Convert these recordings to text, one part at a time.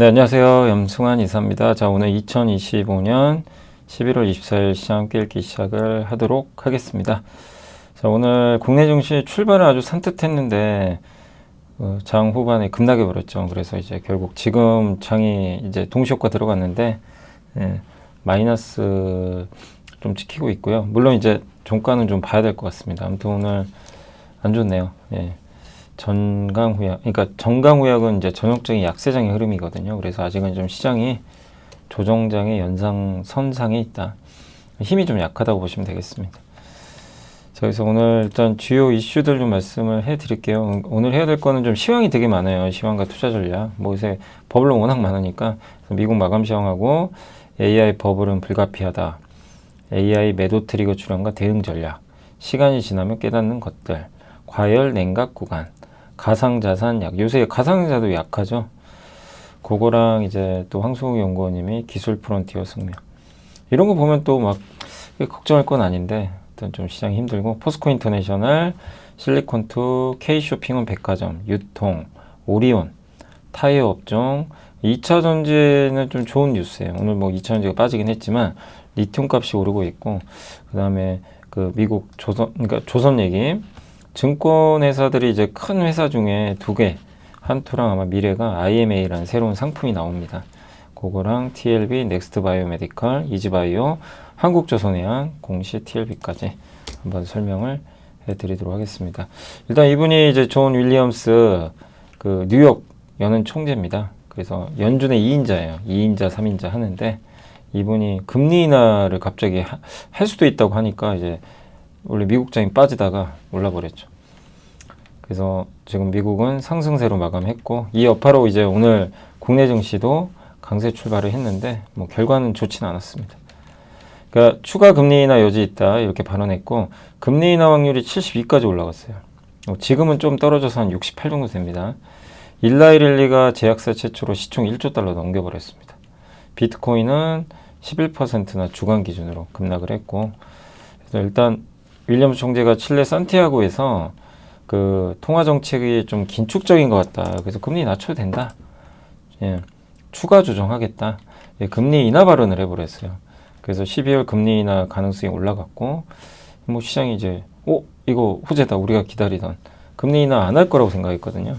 네, 안녕하세요. 염승환 이사입니다. 자, 오늘 2025년 11월 24일 시장 함께 읽기 시작을 하도록 하겠습니다. 자, 오늘 국내 증시 출발은 아주 산뜻했는데 장 후반에 급락해 버렸죠. 그래서 이제 결국 지금 장이 이제 동시효과 들어갔는데 마이너스 좀 찍히고 있고요. 물론 이제 종가는 좀 봐야 될 것 같습니다. 아무튼 오늘 안 좋네요. 전강후약, 그러니까 정강후약은 이제 전형적인 약세장의 흐름이거든요. 그래서 아직은 좀 시장이 조정장의 연상선상에 있다. 힘이 좀 약하다고 보시면 되겠습니다. 자, 그래서 오늘 일단 주요 이슈들 좀 말씀을 해드릴게요. 오늘 해야 될 거는 좀 시황이 되게 많아요. 시황과 투자 전략. 뭐 요새 버블은 워낙 많으니까 미국 마감 시황하고 AI 버블은 불가피하다. AI 매도 트리거 출현과 대응 전략. 시간이 지나면 깨닫는 것들. 과열 냉각 구간. 가상자산 약. 요새 가상자도 약하죠. 그거랑 이제 또 황승욱 연구원님이 기술 프론티어 승명. 이런 거 보면 또 막 걱정할 건 아닌데 일단 좀 시장이 힘들고 포스코 인터내셔널, 실리콘투, K쇼핑은 백화점, 유통, 오리온, 타이어 업종, 2차 전지는 좀 좋은 뉴스예요. 오늘 뭐 2차 전지가 빠지긴 했지만 리튬 값이 오르고 있고 그 다음에 그 미국 조선 얘기. 증권회사들이 이제 큰 회사 중에 두 개, 한투랑 아마 미래가 IMA라는 새로운 상품이 나옵니다. 그거랑 TLB, 넥스트 바이오메디컬, 이지바이오, 한국조선해양, 공시 TLB까지 한번 설명을 해드리도록 하겠습니다. 일단 이분이 이제 존 윌리엄스 그 뉴욕 연은 총재입니다. 그래서 연준의 2인자예요. 2인자, 3인자 하는데 이분이 금리 인하를 갑자기 할 수도 있다고 하니까 이제 원래 미국장이 빠지다가 올라버렸죠. 그래서 지금 미국은 상승세로 마감했고 이 여파로 이제 오늘 국내 증시도 강세 출발을 했는데 뭐 결과는 좋지는 않았습니다. 그러니까 추가 금리 인하 여지 있다 이렇게 발언했고 금리 인하 확률이 72까지 올라갔어요. 지금은 좀 떨어져서 한 68 정도 됩니다. 일라이릴리가 제약사 최초로 시총 1조 달러 넘겨버렸습니다. 비트코인은 11%나 주간 기준으로 급락을 했고 그래서 일단 윌리엄스 총재가 칠레 산티아고에서 그 통화 정책이 좀 긴축적인 것 같다. 그래서 금리 낮춰도 된다. 추가 조정하겠다. 금리 인하 발언을 해버렸어요. 그래서 12월 금리 인하 가능성이 올라갔고 뭐 시장이 이제 이거 호재다. 우리가 기다리던 금리 인하 안 할 거라고 생각했거든요.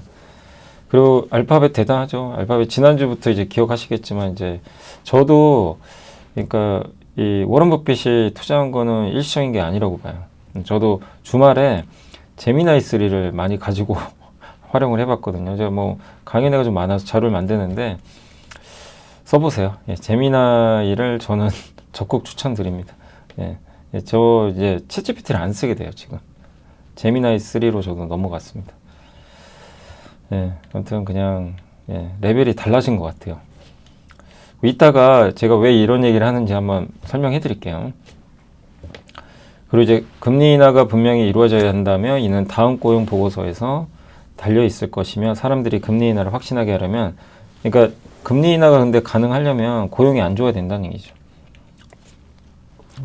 그리고 알파벳 대단하죠. 알파벳 지난주부터 이제 기억하시겠지만 이제 저도 그러니까 이 워런 버핏이 투자한 거는 일시적인 게 아니라고 봐요. 저도 주말에 제미나이 3를 많이 가지고 활용을 해봤거든요. 제가 뭐 강연회가 좀 많아서 자료를 만드는데 써보세요. 제미나이를 저는 적극 추천드립니다. 저 이제 챗GPT를 안 쓰게 돼요 지금. 제미나이 3로 저도 넘어갔습니다. 아무튼 그냥 레벨이 달라진 것 같아요. 이따가 제가 왜 이런 얘기를 하는지 한번 설명해 드릴게요. 그리고 이제 금리 인하가 분명히 이루어져야 한다면 이는 다음 고용 보고서에서 달려 있을 것이며 사람들이 금리 인하를 확신하게 하려면 그러니까 금리 인하가 근데 가능하려면 고용이 안 좋아야 된다는 얘기죠.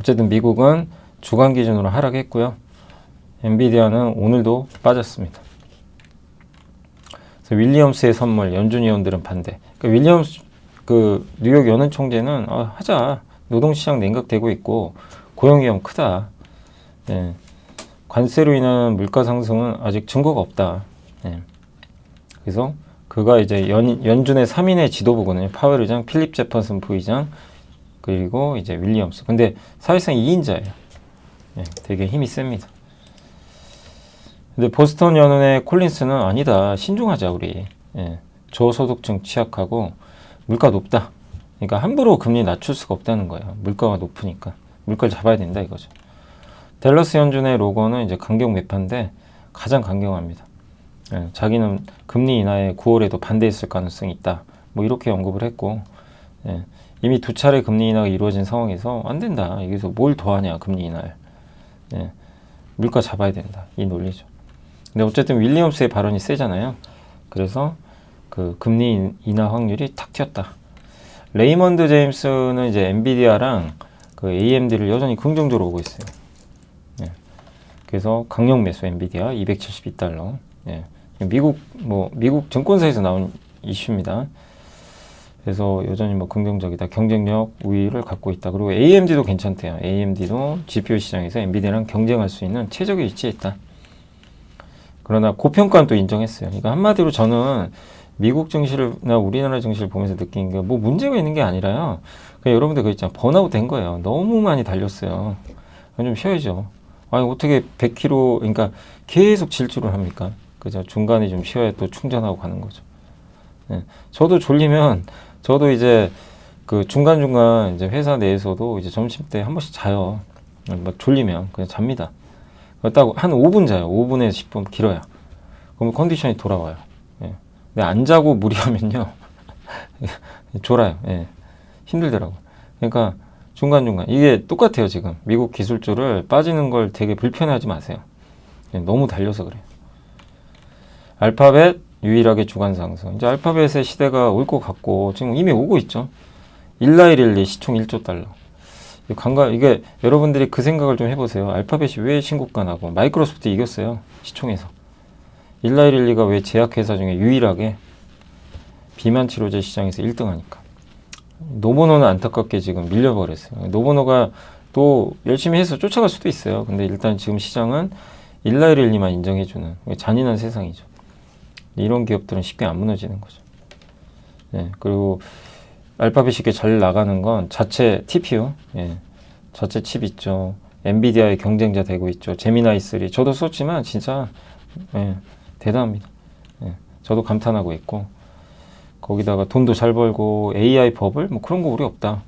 어쨌든 미국은 주간 기준으로 하락했고요. 엔비디아는 오늘도 빠졌습니다. 그래서 윌리엄스의 선물, 연준 의원들은 반대. 그러니까 윌리엄스 그 뉴욕 연은 총재는 하자. 노동시장 냉각되고 있고 고용 위험 크다. 관세로 인한 물가 상승은 아직 증거가 없다. 그래서 그가 이제 연준의 3인의 지도부거든요. 파월 의장, 필립 제퍼슨 부의장, 그리고 이제 윌리엄스. 근데 사실상 2인자예요. 되게 힘이 셉니다. 근데 보스턴 연은의 콜린스는 아니다. 신중하자 우리. 저소득층 취약하고 물가 높다. 그러니까 함부로 금리 낮출 수가 없다는 거예요. 물가가 높으니까. 물가를 잡아야 된다 이거죠. 댈러스 연준의 로고는 이제 강경 매파인데 가장 강경합니다. 자기는 금리 인하에 9월에도 반대했을 가능성이 있다. 뭐 이렇게 언급을 했고 이미 2차례 금리 인하가 이루어진 상황에서 안 된다. 여기서 뭘 더하냐 금리 인하를. 물가 잡아야 된다. 이 논리죠. 근데 어쨌든 윌리엄스의 발언이 세잖아요. 그래서 그 금리 인하 확률이 탁 튀었다. 레이먼드 제임스는 이제 엔비디아랑 그 AMD를 여전히 긍정적으로 보고 있어요. 그래서 강력 매수 엔비디아 272달러. 미국 증권사에서 나온 이슈입니다. 그래서 여전히 뭐 긍정적이다. 경쟁력 우위를 갖고 있다. 그리고 AMD도 괜찮대요. AMD도 GPU 시장에서 엔비디아랑 경쟁할 수 있는 최적의 위치에 있다. 그러나 고평가는 또 인정했어요. 그러니까 한마디로 저는 미국 증시나 우리나라 증시를 보면서 느낀 게 뭐 문제가 있는 게 아니라요. 그냥 여러분들 그거 있잖아요. 번아웃 된 거예요. 너무 많이 달렸어요. 좀 쉬어야죠. 아니 어떻게 100km 그러니까 계속 질주를 합니까? 그죠? 중간에 좀 쉬어야 또 충전하고 가는 거죠. 네. 저도 졸리면 저도 이제 그 중간중간 이제 회사 내에서도 이제 점심 때 한 번씩 자요. 막 졸리면 그냥 잡니다. 딱 한 5분 자요. 5분에서 10분 길어야. 그러면 컨디션이 돌아와요. 예. 근데 안 자고 무리하면요. 졸아요. 예. 힘들더라고. 그러니까 중간중간. 이게 똑같아요, 지금. 미국 기술주를 빠지는 걸 되게 불편해하지 마세요. 너무 달려서 그래요. 알파벳 유일하게 주간 상승. 이제 알파벳의 시대가 올 것 같고, 지금 이미 오고 있죠. 일라이릴리 시총 1조 달러. 이게 여러분들이 그 생각을 좀 해보세요. 알파벳이 왜 신고가 나고, 마이크로소프트 이겼어요. 시총에서. 일라이릴리가 왜 제약회사 중에 유일하게 비만 치료제 시장에서 1등 하니까. 노보노는 안타깝게 지금 밀려버렸어요. 노보노가 또 열심히 해서 쫓아갈 수도 있어요. 근데 일단 지금 시장은 일라이릴리만 인정해주는 잔인한 세상이죠. 이런 기업들은 쉽게 안 무너지는 거죠. 네, 그리고 알파벳이 이렇게 잘 나가는 건 자체 TPU, 예, 자체 칩 있죠. 엔비디아의 경쟁자 되고 있죠. 제미나이 3. 저도 썼지만 진짜 예, 대단합니다. 예, 저도 감탄하고 있고 거기다가 돈도 잘 벌고 AI 버블 뭐 그런 거 우리 없다.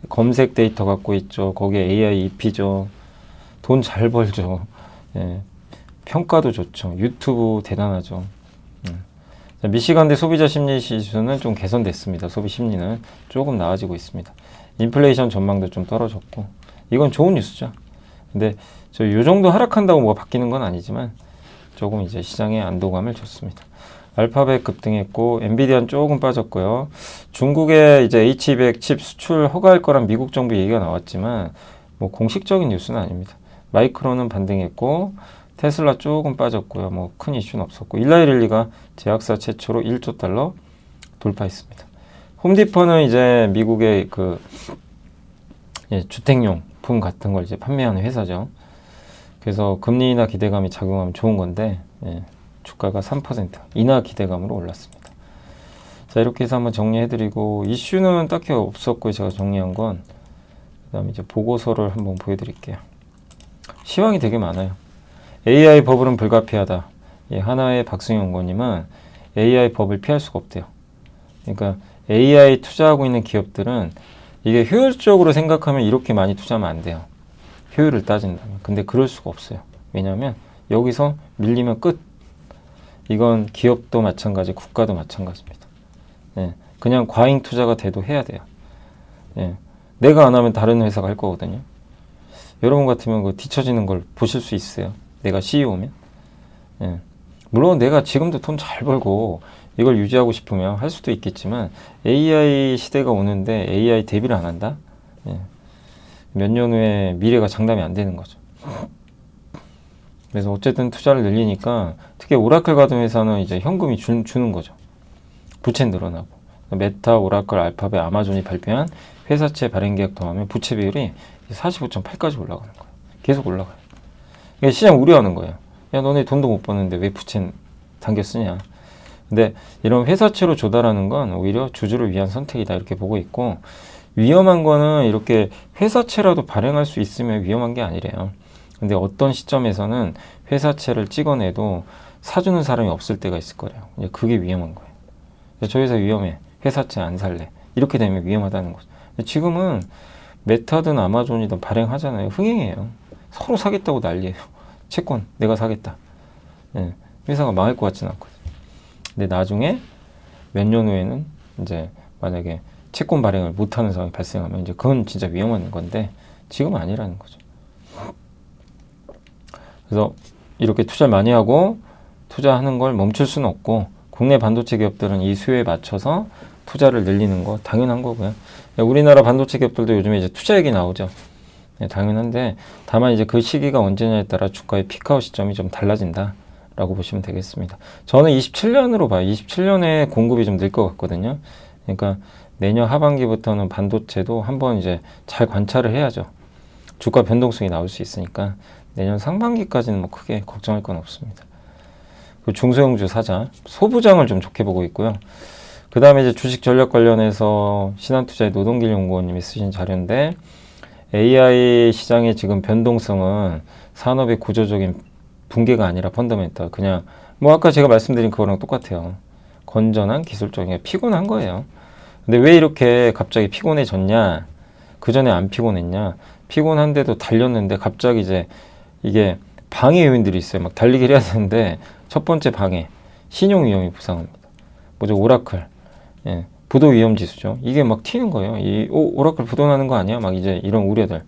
검색 데이터 갖고 있죠. 거기에 AI 입히죠. 돈 잘 벌죠. 예, 평가도 좋죠. 유튜브 대단하죠. 미시간대 소비자 심리 지수는 좀 개선됐습니다. 소비 심리는 조금 나아지고 있습니다. 인플레이션 전망도 좀 떨어졌고 이건 좋은 뉴스죠. 근데 요 정도 하락한다고 뭐가 바뀌는 건 아니지만 조금 이제 시장에 안도감을 줬습니다. 알파벳 급등했고 엔비디아는 조금 빠졌고요. 중국의 이제 H200 칩 수출 허가할 거란 미국 정부 얘기가 나왔지만 뭐 공식적인 뉴스는 아닙니다. 마이크론은 반등했고 테슬라 조금 빠졌고요. 뭐 큰 이슈는 없었고 일라이릴리가 제약사 최초로 1조 달러 돌파했습니다. 홈디포는 이제 미국의 그 주택용품 같은 걸 이제 판매하는 회사죠. 그래서 금리 인하 기대감이 작용하면 좋은 건데 주가가 3% 인하 기대감으로 올랐습니다. 자, 이렇게 해서 한번 정리해드리고 이슈는 딱히 없었고 제가 정리한 건 그다음에 이제 보고서를 한번 보여드릴게요. 시황이 되게 많아요. AI 버블은 불가피하다. 하나의 박승희 연구원님은 AI 버블 피할 수가 없대요. 그러니까 AI 투자하고 있는 기업들은 이게 효율적으로 생각하면 이렇게 많이 투자하면 안 돼요. 효율을 따진다면. 근데 그럴 수가 없어요. 왜냐하면 여기서 밀리면 끝. 이건 기업도 마찬가지, 국가도 마찬가지입니다. 그냥 과잉 투자가 돼도 해야 돼요. 내가 안 하면 다른 회사가 할 거거든요. 여러분 같으면 그 뒤처지는 걸 보실 수 있어요. 내가 CEO면. 물론 내가 지금도 돈 잘 벌고 이걸 유지하고 싶으면 할 수도 있겠지만 AI 시대가 오는데 AI 대비를 안 한다? 몇 년 후에 미래가 장담이 안 되는 거죠. 그래서 어쨌든 투자를 늘리니까 특히 오라클 같은 회사는 이제 현금이 주는 거죠. 부채 늘어나고. 메타, 오라클, 알파벳, 아마존이 발표한 회사채 발행 계약 더하면 부채 비율이 45.8까지 올라가는 거예요. 계속 올라가요. 그러니까 시장 우려하는 거예요. 야, 너네 돈도 못 버는데 왜 부채 당겨 쓰냐. 근데 이런 회사채로 조달하는 건 오히려 주주를 위한 선택이다 이렇게 보고 있고 위험한 거는 이렇게 회사채라도 발행할 수 있으면 위험한 게 아니래요. 근데 어떤 시점에서는 회사채를 찍어내도 사주는 사람이 없을 때가 있을 거래요. 그게 위험한 거예요. 저 회사 위험해. 회사채 안 살래. 이렇게 되면 위험하다는 거죠. 지금은 메타든 아마존이든 발행하잖아요. 흥행해요. 서로 사겠다고 난리예요. 채권 내가 사겠다. 회사가 망할 것 같지는 않거든요. 근데 나중에 몇 년 후에는 이제 만약에 채권 발행을 못하는 상황이 발생하면 이제 그건 진짜 위험한 건데 지금은 아니라는 거죠. 그래서 이렇게 투자를 많이 하고 투자하는 걸 멈출 수는 없고 국내 반도체 기업들은 이 수요에 맞춰서 투자를 늘리는 거 당연한 거고요. 우리나라 반도체 기업들도 요즘에 이제 투자 얘기 나오죠. 당연한데 다만 이제 그 시기가 언제냐에 따라 주가의 피크아웃 시점이 좀 달라진다 라고 보시면 되겠습니다. 저는 27년으로 봐요. 27년에 공급이 좀 늘 것 같거든요. 그러니까 내년 하반기부터는 반도체도 한번 이제 잘 관찰을 해야죠. 주가 변동성이 나올 수 있으니까 내년 상반기까지는 뭐 크게 걱정할 건 없습니다. 그 중소형주 사자, 소부장을 좀 좋게 보고 있고요. 그 다음에 이제 주식 전략 관련해서 신한투자의 노동길 연구원님이 쓰신 자료인데, AI 시장의 지금 변동성은 산업의 구조적인 붕괴가 아니라 펀더멘탈, 그냥 뭐 아까 제가 말씀드린 그거랑 똑같아요. 건전한 기술적인 피곤한 거예요. 근데 왜 이렇게 갑자기 피곤해졌냐? 그 전에 안 피곤했냐? 피곤한데도 달렸는데 갑자기 이제 이게 방해 요인들이 있어요. 막 달리기를 해야 되는데 첫 번째 방해, 신용 위험이 부상합니다. 뭐죠? 오라클, 예, 부도 위험 지수죠. 이게 막 튀는 거예요. 오라클 부도나는 거 아니야? 막 이제 이런 우려들.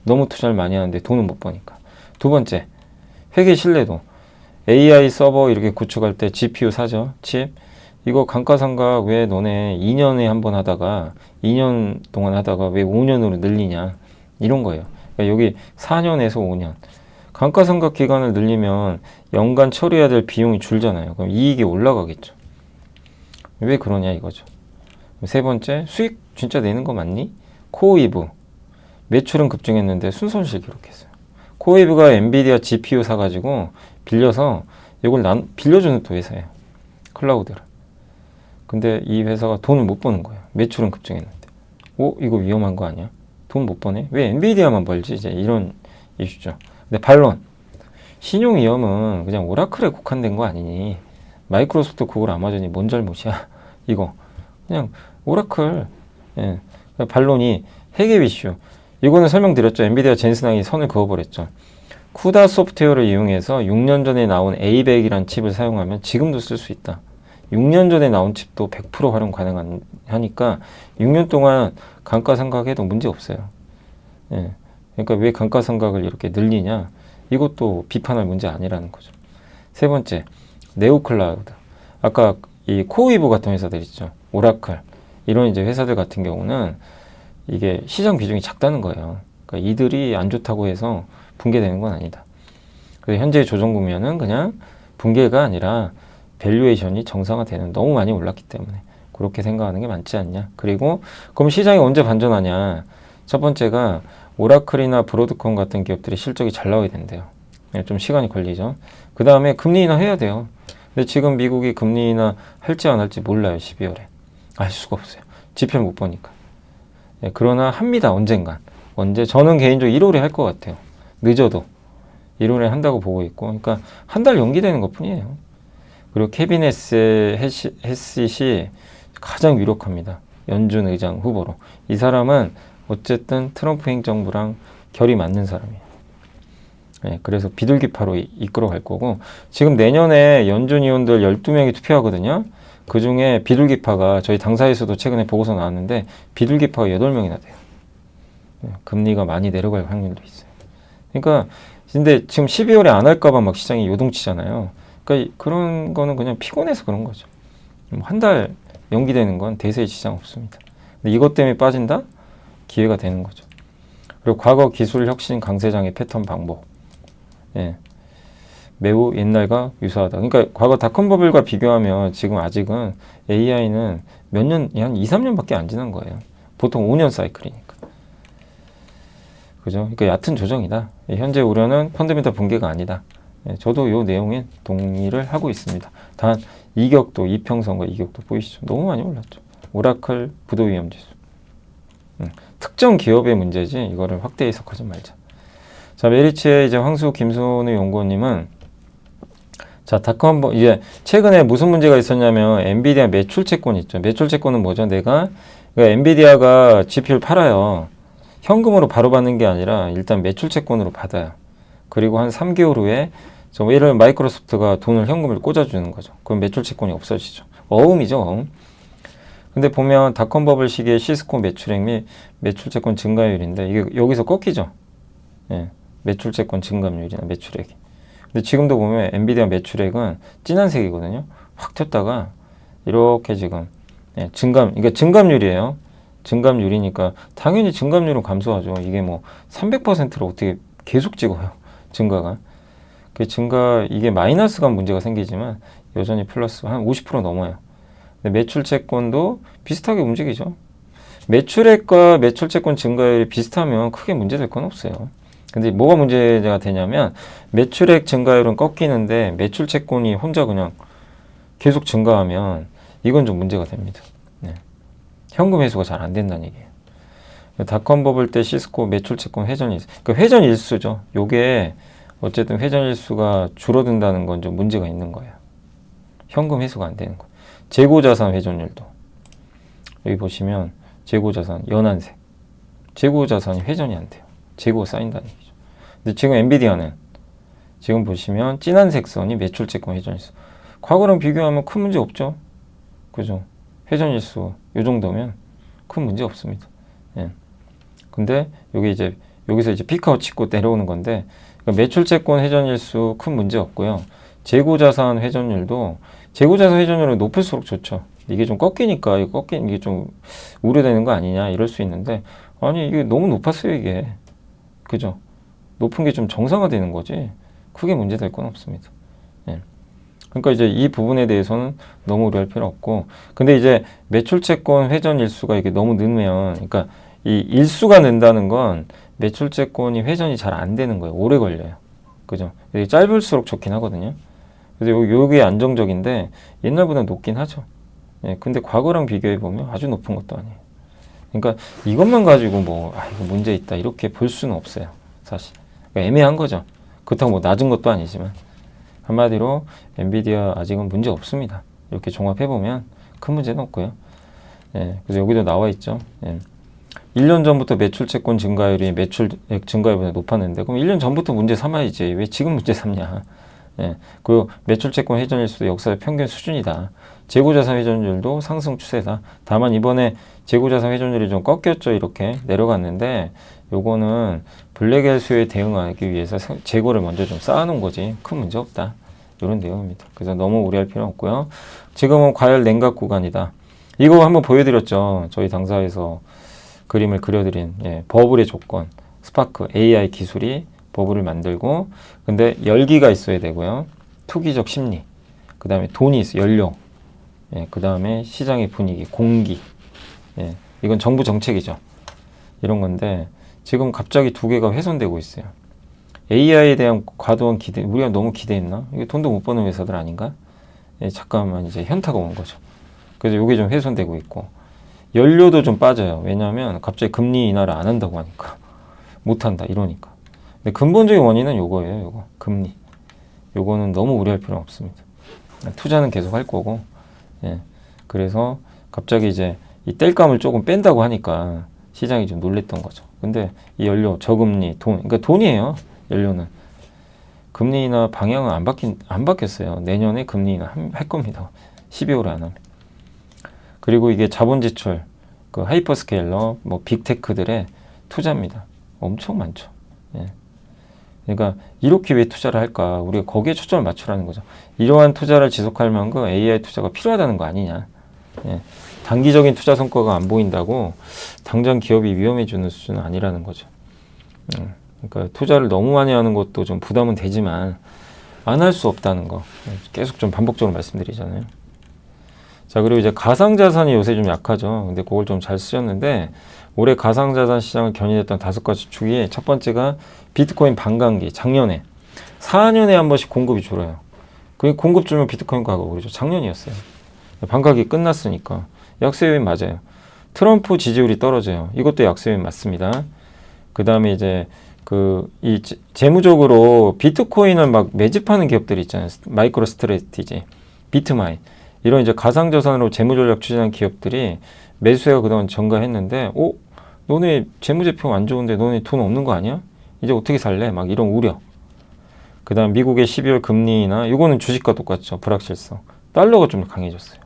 너무 투자를 많이 하는데 돈은 못 버니까. 두 번째, 회계 신뢰도. AI 서버 이렇게 구축할 때 GPU 사죠. 칩. 이거 감가상각 왜 너네 2년에 한 번 하다가 2년 동안 하다가 왜 5년으로 늘리냐. 이런 거예요. 그러니까 여기 4년에서 5년. 감가상각 기간을 늘리면 연간 처리해야 될 비용이 줄잖아요. 그럼 이익이 올라가겠죠. 왜 그러냐 이거죠. 세 번째, 수익 진짜 내는 거 맞니? 코어이브. 매출은 급증했는데 순손실 기록했어요. 코어이브가 엔비디아 GPU 사가지고 빌려서 이걸 빌려주는 또 회사예요. 클라우드를. 근데 이 회사가 돈을 못 버는 거예요. 매출은 급증했는데. 이거 위험한 거 아니야? 돈 못 버네? 왜 엔비디아만 벌지? 이제 이런 이슈죠. 근데 반론. 신용 위험은 그냥 오라클에 국한된 거 아니니? 마이크로소프트, 구글, 아마존이 뭔 잘못이야? 이거. 그냥 오라클. 예. 반론이 해계 이슈. 이거는 설명드렸죠. 엔비디아 젠슨항이 선을 그어버렸죠. 쿠다 소프트웨어를 이용해서 6년 전에 나온 A100이라는 칩을 사용하면 지금도 쓸 수 있다. 6년 전에 나온 칩도 100% 활용 가능하니까 6년 동안 감가상각해도 문제 없어요. 예. 그러니까 왜 감가상각을 이렇게 늘리냐? 이것도 비판할 문제 아니라는 거죠. 세 번째, 네오클라우드. 아까 이 코어이브 같은 회사들 있죠. 오라클. 이런 이제 회사들 같은 경우는 이게 시장 비중이 작다는 거예요. 그러니까 이들이 안 좋다고 해서 붕괴되는 건 아니다. 그래서 현재 조정 보면은 그냥 붕괴가 아니라 밸류에이션이 정상화되는, 너무 많이 올랐기 때문에 그렇게 생각하는 게 맞지 않냐. 그리고 그럼 시장이 언제 반전하냐. 첫 번째가 오라클이나 브로드컴 같은 기업들이 실적이 잘 나와야 된대요. 좀 시간이 걸리죠. 그 다음에 금리 인하 해야 돼요. 근데 지금 미국이 금리 인하 할지 안 할지 몰라요. 12월에. 알 수가 없어요. 지표를 못 보니까. 그러나 합니다. 언젠간. 저는 개인적으로 1월에 할 것 같아요. 늦어도 1월에 한다고 보고 있고, 그러니까 한 달 연기되는 것 뿐이에요. 그리고 케빈 헤싯이 가장 유력합니다. 연준 의장 후보로. 이 사람은 어쨌든 트럼프 행정부랑 결이 맞는 사람이에요. 네, 그래서 비둘기파로 이끌어갈 거고, 지금 내년에 연준 의원들 12명이 투표하거든요. 그 중에 비둘기파가, 저희 당사에서도 최근에 보고서 나왔는데 비둘기파가 8명이나 돼요. 네, 금리가 많이 내려갈 확률도 있어요. 그러니까 근데 지금 12월에 안 할까봐 막 시장이 요동치잖아요. 그러니까 그런 거는 그냥 피곤해서 그런 거죠. 한 달 연기되는 건 대세의 지장 없습니다. 근데 이것 때문에 빠진다? 기회가 되는 거죠. 그리고 과거 기술 혁신 강세장의 패턴 반복. 예. 매우 옛날과 유사하다. 그러니까 과거 닷컴버블과 비교하면 지금 아직은 AI는 몇 년, 한 2, 3년밖에 안 지난 거예요. 보통 5년 사이클이니까. 그죠? 그러니까 얕은 조정이다. 현재 우려는 펀더멘털 붕괴가 아니다. 저도 이 내용에 동의를 하고 있습니다. 단 이격도, 이평선과 이격도 보이시죠? 너무 많이 올랐죠. 오라클 부도 위험 지수. 특정 기업의 문제지 이거를 확대 해석하지 말자. 자, 메리츠의 이제 황수 김순우 연구원님은, 자, 닷컴 이제 최근에 무슨 문제가 있었냐면 엔비디아 매출 채권 있죠. 매출 채권은 뭐죠? 그러니까 엔비디아가 GPU를 팔아요. 현금으로 바로 받는 게 아니라 일단 매출 채권으로 받아요. 그리고 한 3개월 후에 예를 들면 마이크로소프트가 돈을 현금을 꽂아주는 거죠. 그럼 매출 채권이 없어지죠. 어음이죠, 어음. 근데 보면 닷컴버블 시기의 시스코 매출액 및 매출 채권 증가율인데 이게 여기서 꺾이죠. 예, 매출 채권 증감률이나 매출액이. 근데 지금도 보면 엔비디아 매출액은 진한 색이거든요. 확 튀었다가 이렇게 지금 그러니까 증감률이에요. 증감률이니까 당연히 증감률은 감소하죠. 이게 뭐 300%로 어떻게 계속 찍어요. 증가가. 이게 마이너스가 문제가 생기지만 여전히 플러스 한 50% 넘어요. 근데 매출 채권도 비슷하게 움직이죠. 매출액과 매출채권 증가율이 비슷하면 크게 문제될 건 없어요. 근데 뭐가 문제가 되냐면 매출액 증가율은 꺾이는데 매출채권이 혼자 그냥 계속 증가하면 이건 좀 문제가 됩니다. 네. 현금 회수가 잘 안 된다는 얘기예요. 닷컴 버블 때 시스코 매출채권 회전일수, 그러니까 회전일수죠. 요게 어쨌든 회전일수가 줄어든다는 건 좀 문제가 있는 거예요. 현금 회수가 안 되는 거예요. 재고자산 회전율도 여기 보시면 재고자산 연한색, 재고자산이 회전이 안 돼요. 재고가 쌓인다는 얘기죠. 근데 지금 엔비디아는 지금 보시면 진한색 선이 매출채권 회전일수. 과거랑 비교하면 큰 문제 없죠. 그죠? 회전일수 이 정도면 큰 문제 없습니다. 예. 근데 여기 이제 여기서 이제 피크아웃 찍고 내려오는 건데 그러니까 매출채권 회전일수 큰 문제 없고요. 재고자산 회전율도 재고자산 회전율은 높을수록 좋죠. 이게 좀 꺾이니까 이게 좀 우려되는 거 아니냐 이럴 수 있는데 아니 이게 너무 높았어요 이게. 그죠? 높은 게 좀 정상화되는 거지 크게 문제될 건 없습니다. 예. 그러니까 이제 이 부분에 대해서는 너무 우려할 필요 없고 근데 이제 매출채권 회전 일수가 이게 너무 늦으면 그러니까 이 일수가 는다는 건 매출채권이 회전이 잘 안 되는 거예요. 오래 걸려요. 그죠? 이게 짧을수록 좋긴 하거든요. 그래서 요게 안정적인데 옛날보다 높긴 하죠. 예, 근데 과거랑 비교해 보면 아주 높은 것도 아니에요. 그러니까 이것만 가지고 뭐 이거 문제 있다 이렇게 볼 수는 없어요. 사실 그러니까 애매한 거죠. 그렇다고 뭐 낮은 것도 아니지만 한마디로 엔비디아 아직은 문제 없습니다. 이렇게 종합해 보면 큰 문제는 없고요. 예, 그래서 여기도 나와 있죠. 예. 1년 전부터 매출채권 증가율이 매출액 증가율보다 높았는데 그럼 1년 전부터 문제 삼아야지 왜 지금 문제 삼냐. 예, 그리고 매출채권 회전일수도 역사의 평균 수준이다. 재고자산 회전율도 상승 추세다. 다만 이번에 재고자산 회전율이 좀 꺾였죠. 이렇게 내려갔는데 요거는 블랙엘 수요에 대응하기 위해서 재고를 먼저 좀 쌓아놓은 거지 큰 문제 없다. 이런 내용입니다. 그래서 너무 우려할 필요는 없고요. 지금은 과열 냉각 구간이다. 이거 한번 보여드렸죠. 저희 당사에서 그림을 그려드린 버블의 조건 스파크 AI 기술이 버블을 만들고 근데 열기가 있어야 되고요. 투기적 심리 그 다음에 돈이 있어 연료 그 다음에 시장의 분위기 공기 이건 정부 정책이죠. 이런 건데 지금 갑자기 두 개가 훼손되고 있어요. AI에 대한 과도한 기대 우리가 너무 기대했나? 이게 돈도 못 버는 회사들 아닌가? 잠깐만 이제 현타가 온 거죠. 그래서 이게 좀 훼손되고 있고 연료도 좀 빠져요. 왜냐하면 갑자기 금리 인하를 안 한다고 하니까 못한다 이러니까. 근데 근본적인 원인은 요거예요. 요거 금리. 요거는 너무 우려할 필요는 없습니다. 투자는 계속 할 거고. 그래서 갑자기 이제 이 땔감을 조금 뺀다고 하니까 시장이 좀 놀랬던 거죠. 근데 이 연료 저금리 돈 그러니까 돈이에요. 연료는 금리 인하 방향은 안 바뀌었어요. 내년에 금리 인하 할 겁니다. 12월에 안 하면. 그리고 이게 자본 지출, 그 하이퍼스케일러, 뭐 빅테크들의 투자입니다. 엄청 많죠. 그러니까 이렇게 왜 투자를 할까? 우리가 거기에 초점을 맞추라는 거죠. 이러한 투자를 지속할 만큼 AI 투자가 필요하다는 거 아니냐. 단기적인 투자 성과가 안 보인다고 당장 기업이 위험해지는 수준은 아니라는 거죠. 그러니까 투자를 너무 많이 하는 것도 좀 부담은 되지만 안 할 수 없다는 거 계속 좀 반복적으로 말씀드리잖아요. 자, 그리고 이제 가상자산이 요새 좀 약하죠. 근데 그걸 좀 잘 쓰셨는데 올해 가상자산 시장을 견인했던 5가지 축이 첫 번째가 비트코인 반감기. 작년에 4년에 한 번씩 공급이 줄어요. 그 공급 줄면 비트코인 가격 오르죠. 작년이었어요. 반감기 끝났으니까 약세 요인 맞아요. 트럼프 지지율이 떨어져요. 이것도 약세 요인 맞습니다. 그 다음에 이제 이 재무적으로 비트코인을 막 매집하는 기업들이 있잖아요. 마이크로 스트래티지, 비트마인 이런 이제 가상자산으로 재무전략 추진하는 기업들이 매수세가 그동안 증가했는데 너네 재무제표 안 좋은데 너네 돈 없는 거 아니야? 이제 어떻게 살래? 막 이런 우려. 그 다음 미국의 12월 금리 인하 이거는 주식과 똑같죠. 불확실성. 달러가 좀 강해졌어요.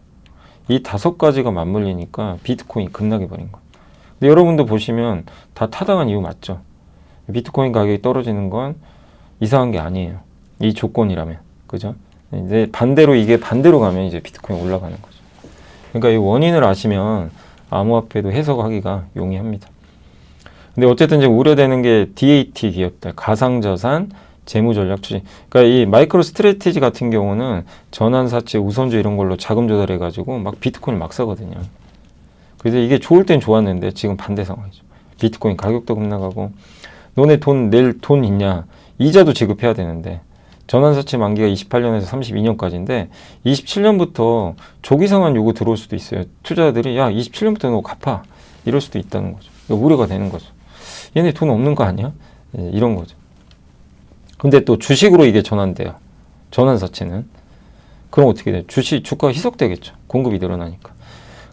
이 5가지가 맞물리니까 비트코인이 급락해 버린 거예요. 근데 여러분도 보시면 다 타당한 이유 맞죠? 비트코인 가격이 떨어지는 건 이상한 게 아니에요. 이 조건이라면. 그죠? 이제 이게 반대로 가면 이제 비트코인 올라가는 거죠. 그러니까 이 원인을 아시면 암호화폐도 해석하기가 용이합니다. 근데 어쨌든 이제 우려되는 게 DAT 기업들, 가상자산, 재무전략 추진. 그러니까 이 마이크로 스트래티지 같은 경우는 전환사채, 우선주 이런 걸로 자금 조달해가지고 막 비트코인 막 사거든요. 그래서 이게 좋을 땐 좋았는데 지금 반대 상황이죠. 비트코인 가격도 급락하고 너네 낼 돈 있냐? 이자도 지급해야 되는데 전환사채 만기가 28년에서 32년까지인데 27년부터 조기 상환 요구 들어올 수도 있어요. 투자자들이 야 27년부터 너 갚아 이럴 수도 있다는 거죠. 우려가 되는 거죠. 얘네 돈 없는 거 아니야? 이런 거죠. 근데 또 주식으로 이게 전환돼요. 전환사채는. 그럼 어떻게 돼요? 주가가 희석되겠죠. 공급이 늘어나니까.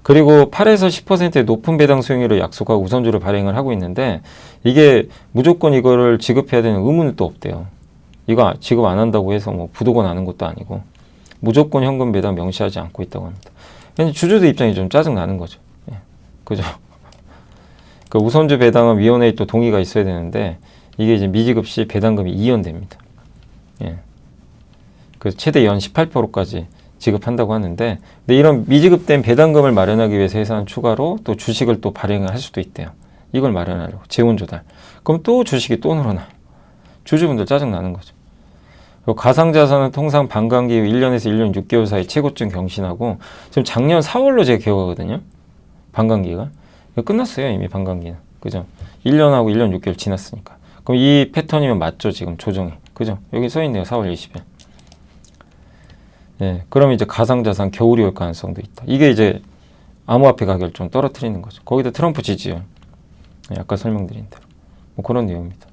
그리고 8에서 10%의 높은 배당 수익률을 약속하고 우선주를 발행을 하고 있는데 이게 무조건 이거를 지급해야 되는 의무는 또 없대요. 이거 지급 안 한다고 해서 뭐 부도가 나는 것도 아니고 무조건 현금 배당 명시하지 않고 있다고 합니다. 근데 주주들 입장이 좀 짜증 나는 거죠. 예. 그죠? 그 우선주 배당은 위원회에 또 동의가 있어야 되는데 이게 이제 미지급 시 배당금이 이연됩니다. 예. 그래서 최대 연 18%까지 지급한다고 하는데, 근데 이런 미지급된 배당금을 마련하기 위해서 회사는 추가로 또 주식을 또 발행을 할 수도 있대요. 이걸 마련하려고 재원 조달. 그럼 또 주식이 또 늘어나요. 주주분들 짜증 나는 거죠. 가상자산은 통상 반감기 후 1년에서 1년 6개월 사이 최고점 경신하고 지금 작년 4월로 제가 기억하거든요. 반감기가. 끝났어요. 이미 반감기는. 그죠? 1년하고 1년 6개월 지났으니까. 그럼 이 패턴이면 맞죠. 지금 조정이. 그죠? 여기 써있네요. 4월 20일. 예, 그럼 이제 가상자산 겨울이 올 가능성도 있다. 이게 이제 암호화폐 가격을 좀 떨어뜨리는 거죠. 거기다 트럼프 지지율. 아까 설명드린 대로. 뭐 그런 내용입니다.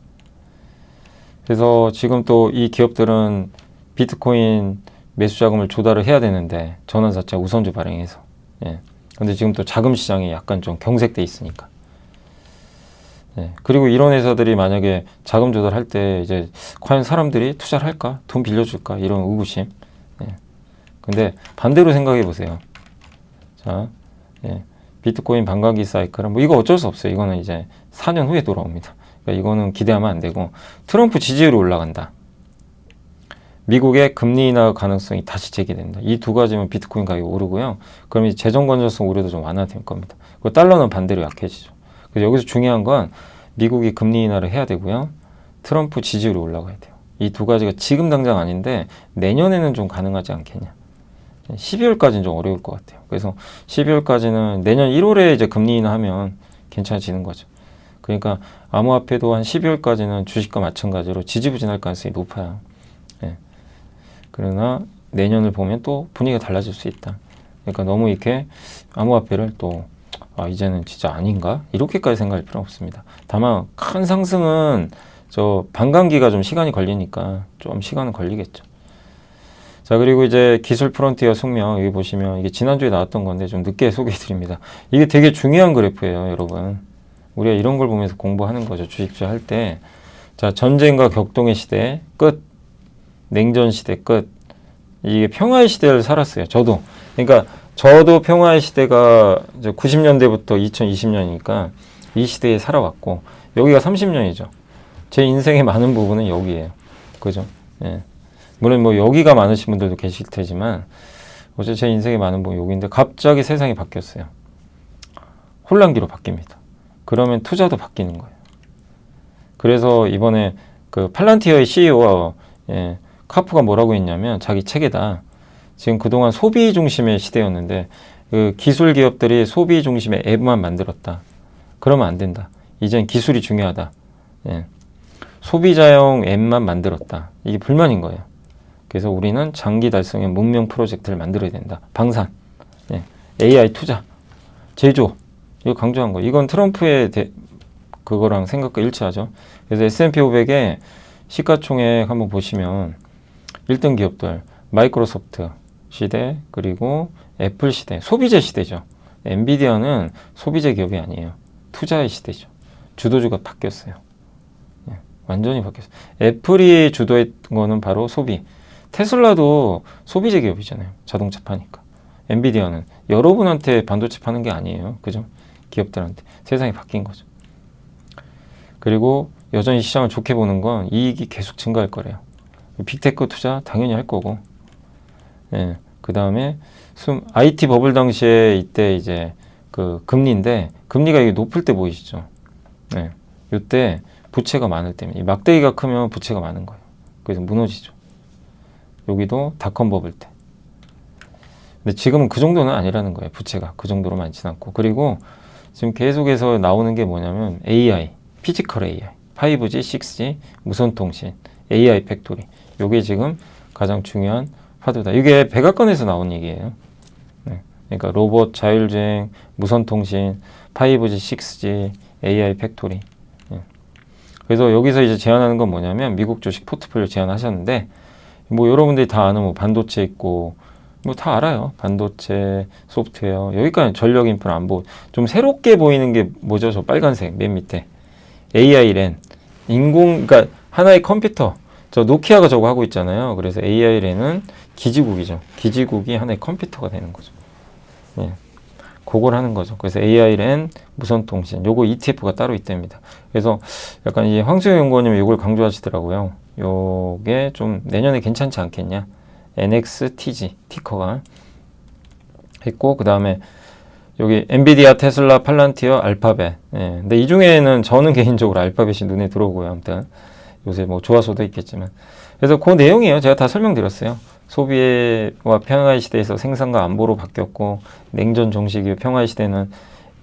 그래서 지금 또 이 기업들은 비트코인 매수 자금을 조달을 해야 되는데 전환사채 우선주 발행해서. 예. 근데 지금 또 자금 시장이 약간 좀 경색돼 있으니까. 예. 그리고 이런 회사들이 만약에 자금 조달할 때 이제 과연 사람들이 투자를 할까? 돈 빌려줄까? 이런 의구심. 예. 근데 반대로 생각해 보세요. 자, 예. 비트코인 반감기 사이클은 뭐 이거 어쩔 수 없어요. 이거는 이제 4년 후에 돌아옵니다. 그러니까 이거는 기대하면 안 되고 트럼프 지지율이 올라간다. 미국의 금리 인하 가능성이 다시 제기된다. 이 두 가지면 비트코인 가격이 오르고요. 그럼 이제 재정 건전성 우려도 좀 완화될 겁니다. 그리고 달러는 반대로 약해지죠. 그래서 여기서 중요한 건 미국이 금리 인하를 해야 되고요. 트럼프 지지율이 올라가야 돼요. 이 두 가지가 지금 당장 아닌데 내년에는 좀 가능하지 않겠냐. 12월까지는 좀 어려울 것 같아요. 그래서 12월까지는 내년 1월에 이제 금리 인하하면 괜찮아지는 거죠. 그러니까 암호화폐도 한 12월까지는 주식과 마찬가지로 지지부진할 가능성이 높아요. 예. 그러나 내년을 보면 또 분위기가 달라질 수 있다. 그러니까 너무 이렇게 암호화폐를 또 이제는 진짜 아닌가? 이렇게까지 생각할 필요는 없습니다. 다만 큰 상승은 저 반감기가 좀 시간이 걸리니까 좀 시간은 걸리겠죠. 자, 그리고 이제 기술 프론티어 숙명, 여기 보시면 이게 지난주에 나왔던 건데 좀 늦게 소개해 드립니다. 이게 되게 중요한 그래프예요, 여러분. 우리가 이런 걸 보면서 공부하는 거죠. 주식 투자할 때. 자, 전쟁과 격동의 시대 끝. 냉전 시대 끝. 이게 평화의 시대를 살았어요. 저도. 그러니까 저도 평화의 시대가 이제 90년대부터 2020년이니까 이 시대에 살아왔고 여기가 30년이죠. 제 인생의 많은 부분은 여기예요. 그죠? 예. 물론 뭐 여기가 많으신 분들도 계실 테지만 어제 제 인생의 많은 부분이 여기인데 갑자기 세상이 바뀌었어요. 혼란기로 바뀝니다. 그러면 투자도 바뀌는 거예요. 그래서 이번에 그 팔란티어의 CEO가 카프가 뭐라고 했냐면 자기 책에다 지금 그동안 소비 중심의 시대였는데 그 기술 기업들이 소비 중심의 앱만 만들었다. 그러면 안 된다. 이젠 기술이 중요하다. 예. 소비자용 앱만 만들었다. 이게 불만인 거예요. 그래서 우리는 장기 달성의 문명 프로젝트를 만들어야 된다. 방산, 예. AI 투자, 제조. 이거 강조한 거. 이건 트럼프의 그거랑 생각과 일치하죠. 그래서 S&P 500의 시가총액 한번 보시면 1등 기업들 마이크로소프트 시대 그리고 애플 시대, 소비재 시대죠. 엔비디아는 소비재 기업이 아니에요. 투자의 시대죠. 주도주가 바뀌었어요. 예, 완전히 바뀌었어요. 애플이 주도했던 거는 바로 소비. 테슬라도 소비재 기업이잖아요. 자동차 파니까. 엔비디아는 여러분한테 반도체 파는 게 아니에요. 그죠? 기업들한테. 세상이 바뀐 거죠. 그리고 여전히 시장을 좋게 보는 건 이익이 계속 증가할 거래요. 빅테크 투자 당연히 할 거고. 예. 그 다음에 IT 버블 당시에 이때 이제 그 금리인데 금리가 이게 높을 때 보이시죠? 예. 이때 부채가 많을 때면 이 막대기가 크면 부채가 많은 거예요. 그래서 무너지죠. 여기도 닷컴 버블 때. 근데 지금은 그 정도는 아니라는 거예요. 부채가 그 정도로 많지는 않고. 그리고 지금 계속해서 나오는 게 뭐냐면 AI, 피지컬 AI, 5G, 6G, 무선통신, AI 팩토리. 요게 지금 가장 중요한 화두다. 이게 백악관에서 나온 얘기예요. 네. 그러니까 로봇, 자율주행, 무선통신, 5G, 6G, AI 팩토리. 네. 그래서 여기서 이제 제안하는 건 뭐냐면 미국 주식 포트폴리오 제안하셨는데 뭐 여러분들이 다 아는 뭐 반도체 있고 뭐 다 알아요. 반도체, 소프트웨어, 여기까지 전력 인프라 안 보고 좀 새롭게 보이는 게 뭐죠? 저 빨간색 맨 밑에 AI 랜 그러니까 하나의 컴퓨터. 저 노키아가 저거 하고 있잖아요. 그래서 AI 랜은 기지국이죠. 기지국이 하나의 컴퓨터가 되는 거죠. 예. 그걸 하는 거죠. 그래서 AI 랜 무선통신 요거 ETF가 따로 있답니다. 그래서 약간 이제 황수영 연구원님이 이걸 강조하시더라고요. 요게 좀 내년에 괜찮지 않겠냐. NXTG 티커가 했고 그 다음에 여기 엔비디아, 테슬라, 팔란티어, 알파벳. 예. 근데 이 중에는 저는 개인적으로 알파벳이 눈에 들어오고요. 아무튼 요새 뭐 좋아서도 있겠지만 그래서 그 내용이에요. 제가 다 설명드렸어요. 소비와 평화의 시대에서 생산과 안보로 바뀌었고 냉전 종식 이후 평화의 시대는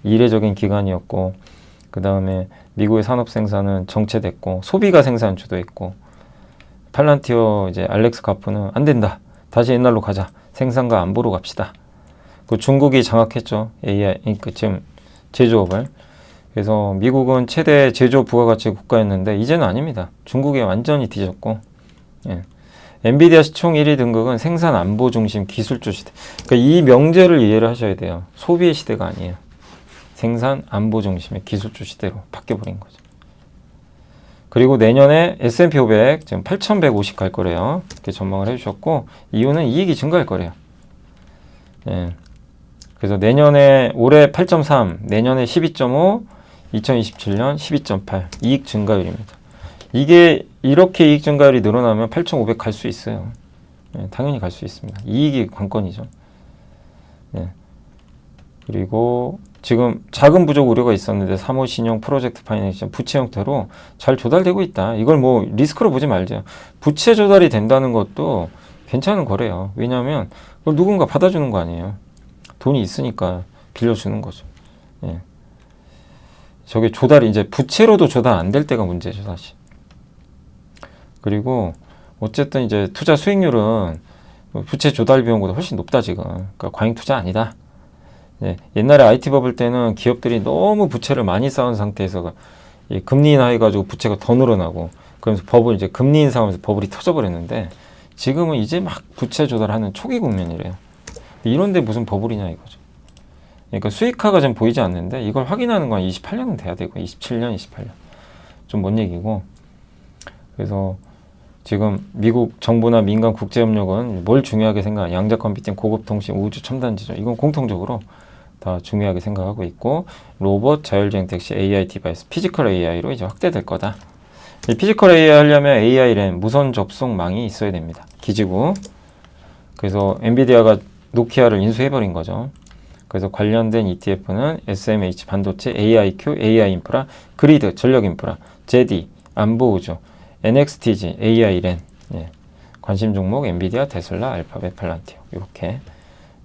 이례적인 기간이었고 그 다음에 미국의 산업 생산은 정체됐고 소비가 생산 주도했고 팔란티어 이제 알렉스 카프는 안 된다. 다시 옛날로 가자. 생산과 안보로 갑시다. 그 중국이 장악했죠. AI 그 지금 제조업을. 그래서 미국은 최대 제조업 부가가치 국가였는데 이제는 아닙니다. 중국이 완전히 뒤졌고. 예. 엔비디아 시총 1위 등극은 생산 안보 중심 기술주 시대. 그러니까 이 명제를 이해를 하셔야 돼요. 소비의 시대가 아니에요. 생산 안보 중심의 기술주 시대로 바뀌어버린 거죠. 그리고 내년에 S&P 500 지금 8,150 갈 거래요. 이렇게 전망을 해주셨고 이유는 이익이 증가할 거래요. 예. 그래서 내년에 올해 8.3, 내년에 12.5, 2027년 12.8 이익 증가율입니다. 이게 이렇게 이익 증가율이 늘어나면 8,500 갈 수 있어요. 예, 당연히 갈 수 있습니다. 이익이 관건이죠. 예. 그리고 지금 자금 부족 우려가 있었는데 3호 신용 프로젝트 파이낸싱 부채 형태로 잘 조달되고 있다. 이걸 뭐 리스크로 보지 말죠. 부채 조달이 된다는 것도 괜찮은 거래요. 왜냐하면 그걸 누군가 받아주는 거 아니에요. 돈이 있으니까 빌려주는 거죠. 예. 저게 조달이 이제 부채로도 조달 안 될 때가 문제죠, 사실. 그리고 어쨌든 이제 투자 수익률은 부채 조달 비용보다 훨씬 높다 지금. 그러니까 과잉 투자 아니다. 예, 옛날에 IT 버블 때는 기업들이 너무 부채를 많이 쌓은 상태에서 금리 인하해가지고 부채가 더 늘어나고 그러면서 버블 이제 금리 인상하면서 버블이 터져버렸는데 지금은 이제 막 부채 조달하는 초기 국면이래요. 이런데 무슨 버블이냐 이거죠. 그러니까 수익화가 좀 보이지 않는데 이걸 확인하는 건 28년은 돼야 되고 27년, 28년 좀 먼 얘기고 그래서 지금 미국 정부나 민간 국제협력은 뭘 중요하게 생각하냐 양자 컴퓨팅, 고급 통신, 우주 첨단지죠. 이건 공통적으로 다 중요하게 생각하고 있고 로봇, 자율주행 택시, AI 디바이스, 피지컬 AI로 이제 확대될 거다. 이 피지컬 AI 하려면 AI 랜 무선 접속망이 있어야 됩니다. 기지국. 그래서 엔비디아가 노키아를 인수해버린 거죠. 그래서 관련된 ETF는 SMH 반도체, AIQ, AI 인프라, 그리드 전력 인프라, 제디 안보우주, NXTG, AI 랜. 예. 관심 종목 엔비디아, 테슬라, 알파벳, 팔란티어 이렇게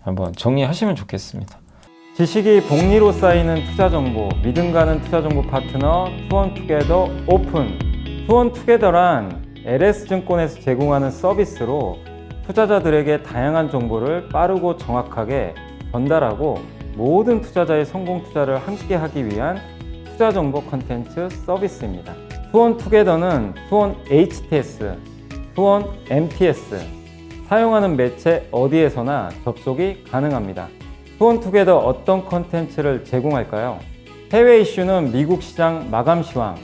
한번 정리하시면 좋겠습니다. 지식이 복리로 쌓이는 투자 정보, 믿음 가는 투자 정보 파트너 투원투게더 오픈. 투원투게더란 LS증권에서 제공하는 서비스로 투자자들에게 다양한 정보를 빠르고 정확하게 전달하고 모든 투자자의 성공 투자를 함께 하기 위한 투자 정보 컨텐츠 서비스입니다. 투원투게더는 투원 HTS, 투원 MTS, 사용하는 매체 어디에서나 접속이 가능합니다. 투원투게더 어떤 컨텐츠를 제공할까요? 해외 이슈는 미국 시장 마감 시황,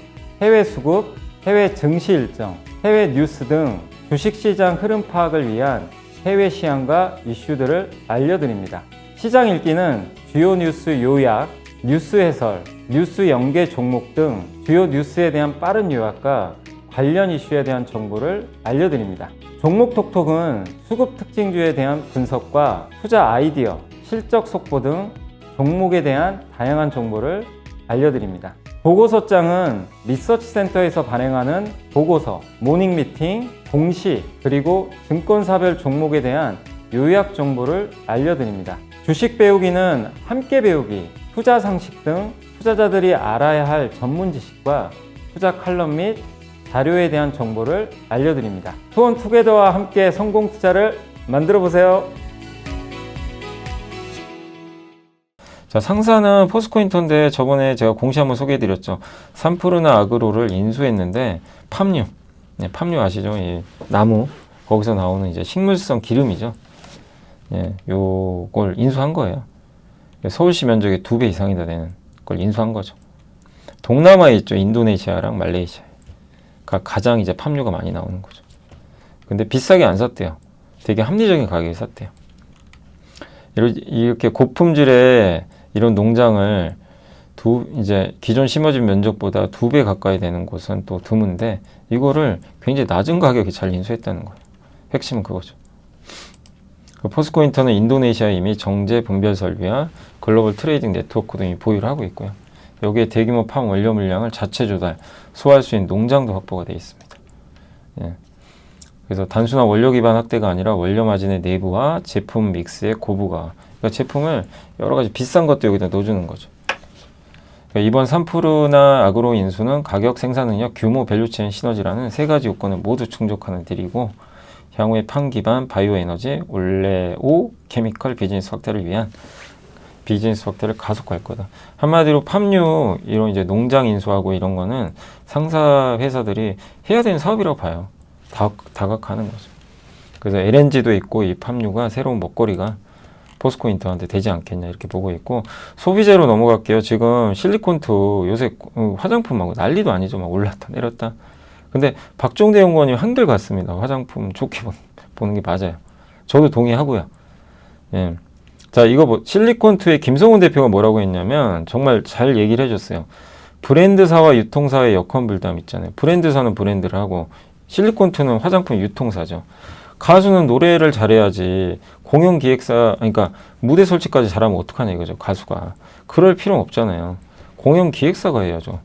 해외 수급, 해외 증시 일정, 해외 뉴스 등 주식시장 흐름 파악을 위한 해외 시황과 이슈들을 알려드립니다. 시장 읽기는 주요 뉴스 요약, 뉴스 해설, 뉴스 연계 종목 등 주요 뉴스에 대한 빠른 요약과 관련 이슈에 대한 정보를 알려드립니다. 종목 톡톡은 수급 특징주에 대한 분석과 투자 아이디어, 실적 속보 등 종목에 대한 다양한 정보를 알려드립니다. 보고서장은 리서치센터에서 발행하는 보고서, 모닝미팅, 공시, 그리고 증권사별 종목에 대한 요약 정보를 알려드립니다. 주식 배우기는 함께 배우기, 투자 상식 등 투자자들이 알아야 할 전문 지식과 투자 칼럼 및 자료에 대한 정보를 알려드립니다. 투원투게더와 함께 성공 투자를 만들어 보세요. 자, 상사는 포스코인터인데 저번에 제가 공시 한번 소개해드렸죠. 산푸르나 아그로를 인수했는데 팜유, 네, 팜유 아시죠? 예, 나무 거기서 나오는 이제 식물성 기름이죠. 예, 요걸 인수한 거예요. 서울시 면적의 2배 이상이나 되는 걸 인수한 거죠. 동남아에 있죠. 인도네시아랑 말레이시아가 가장 이제 팜유가 많이 나오는 거죠. 근데 비싸게 안 샀대요. 되게 합리적인 가격에 샀대요. 이렇게 고품질의 이런 농장을 이제 기존 심어진 면적보다 2배 가까이 되는 곳은 또 드문데 이거를 굉장히 낮은 가격에 잘 인수했다는 거예요. 핵심은 그거죠. 포스코인터는 인도네시아에 이미 정제 분별 설비와 글로벌 트레이딩 네트워크 등이 보유를 하고 있고요. 여기에 대규모 팜 원료 물량을 자체 조달, 소화할 수 있는 농장도 확보가 되어 있습니다. 예. 그래서 단순한 원료 기반 확대가 아니라 원료 마진의 내부와 제품 믹스의 고부가, 그러니까 제품을 여러 가지 비싼 것도 여기다 넣어주는 거죠. 그러니까 이번 산푸르나 아그로 인수는 가격, 생산 능력, 규모, 밸류체인 시너지라는 3가지 요건을 모두 충족하는 딜이고 향후의 팜 기반 바이오 에너지, 올레오 케미컬 비즈니스 확대를 위한 비즈니스 확대를 가속화할 거다. 한마디로 팜유 이런 이제 농장 인수하고 이런 거는 상사 회사들이 해야 되는 사업이라고 봐요. 다각하는 거죠. 그래서 LNG도 있고 이 팜유가 새로운 먹거리가 포스코인터한테 되지 않겠냐 이렇게 보고 있고, 소비재로 넘어갈게요. 지금 실리콘투 요새 화장품하고 난리도 아니죠. 막 올랐다 내렸다. 근데 박종대 연구원이 한결 같습니다. 화장품 좋게 보는 게 맞아요. 저도 동의하고요. 예. 자, 이거 실리콘투의 김성훈 대표가 뭐라고 했냐면 정말 잘 얘기를 해줬어요. 브랜드사와 유통사의 여건 분담 있잖아요. 브랜드사는 브랜드를 하고 실리콘투는 화장품 유통사죠. 가수는 노래를 잘해야지 공연 기획사, 그러니까 무대 설치까지 잘하면 어떡하냐 이거죠. 가수가. 그럴 필요는 없잖아요. 공연 기획사가 해야죠.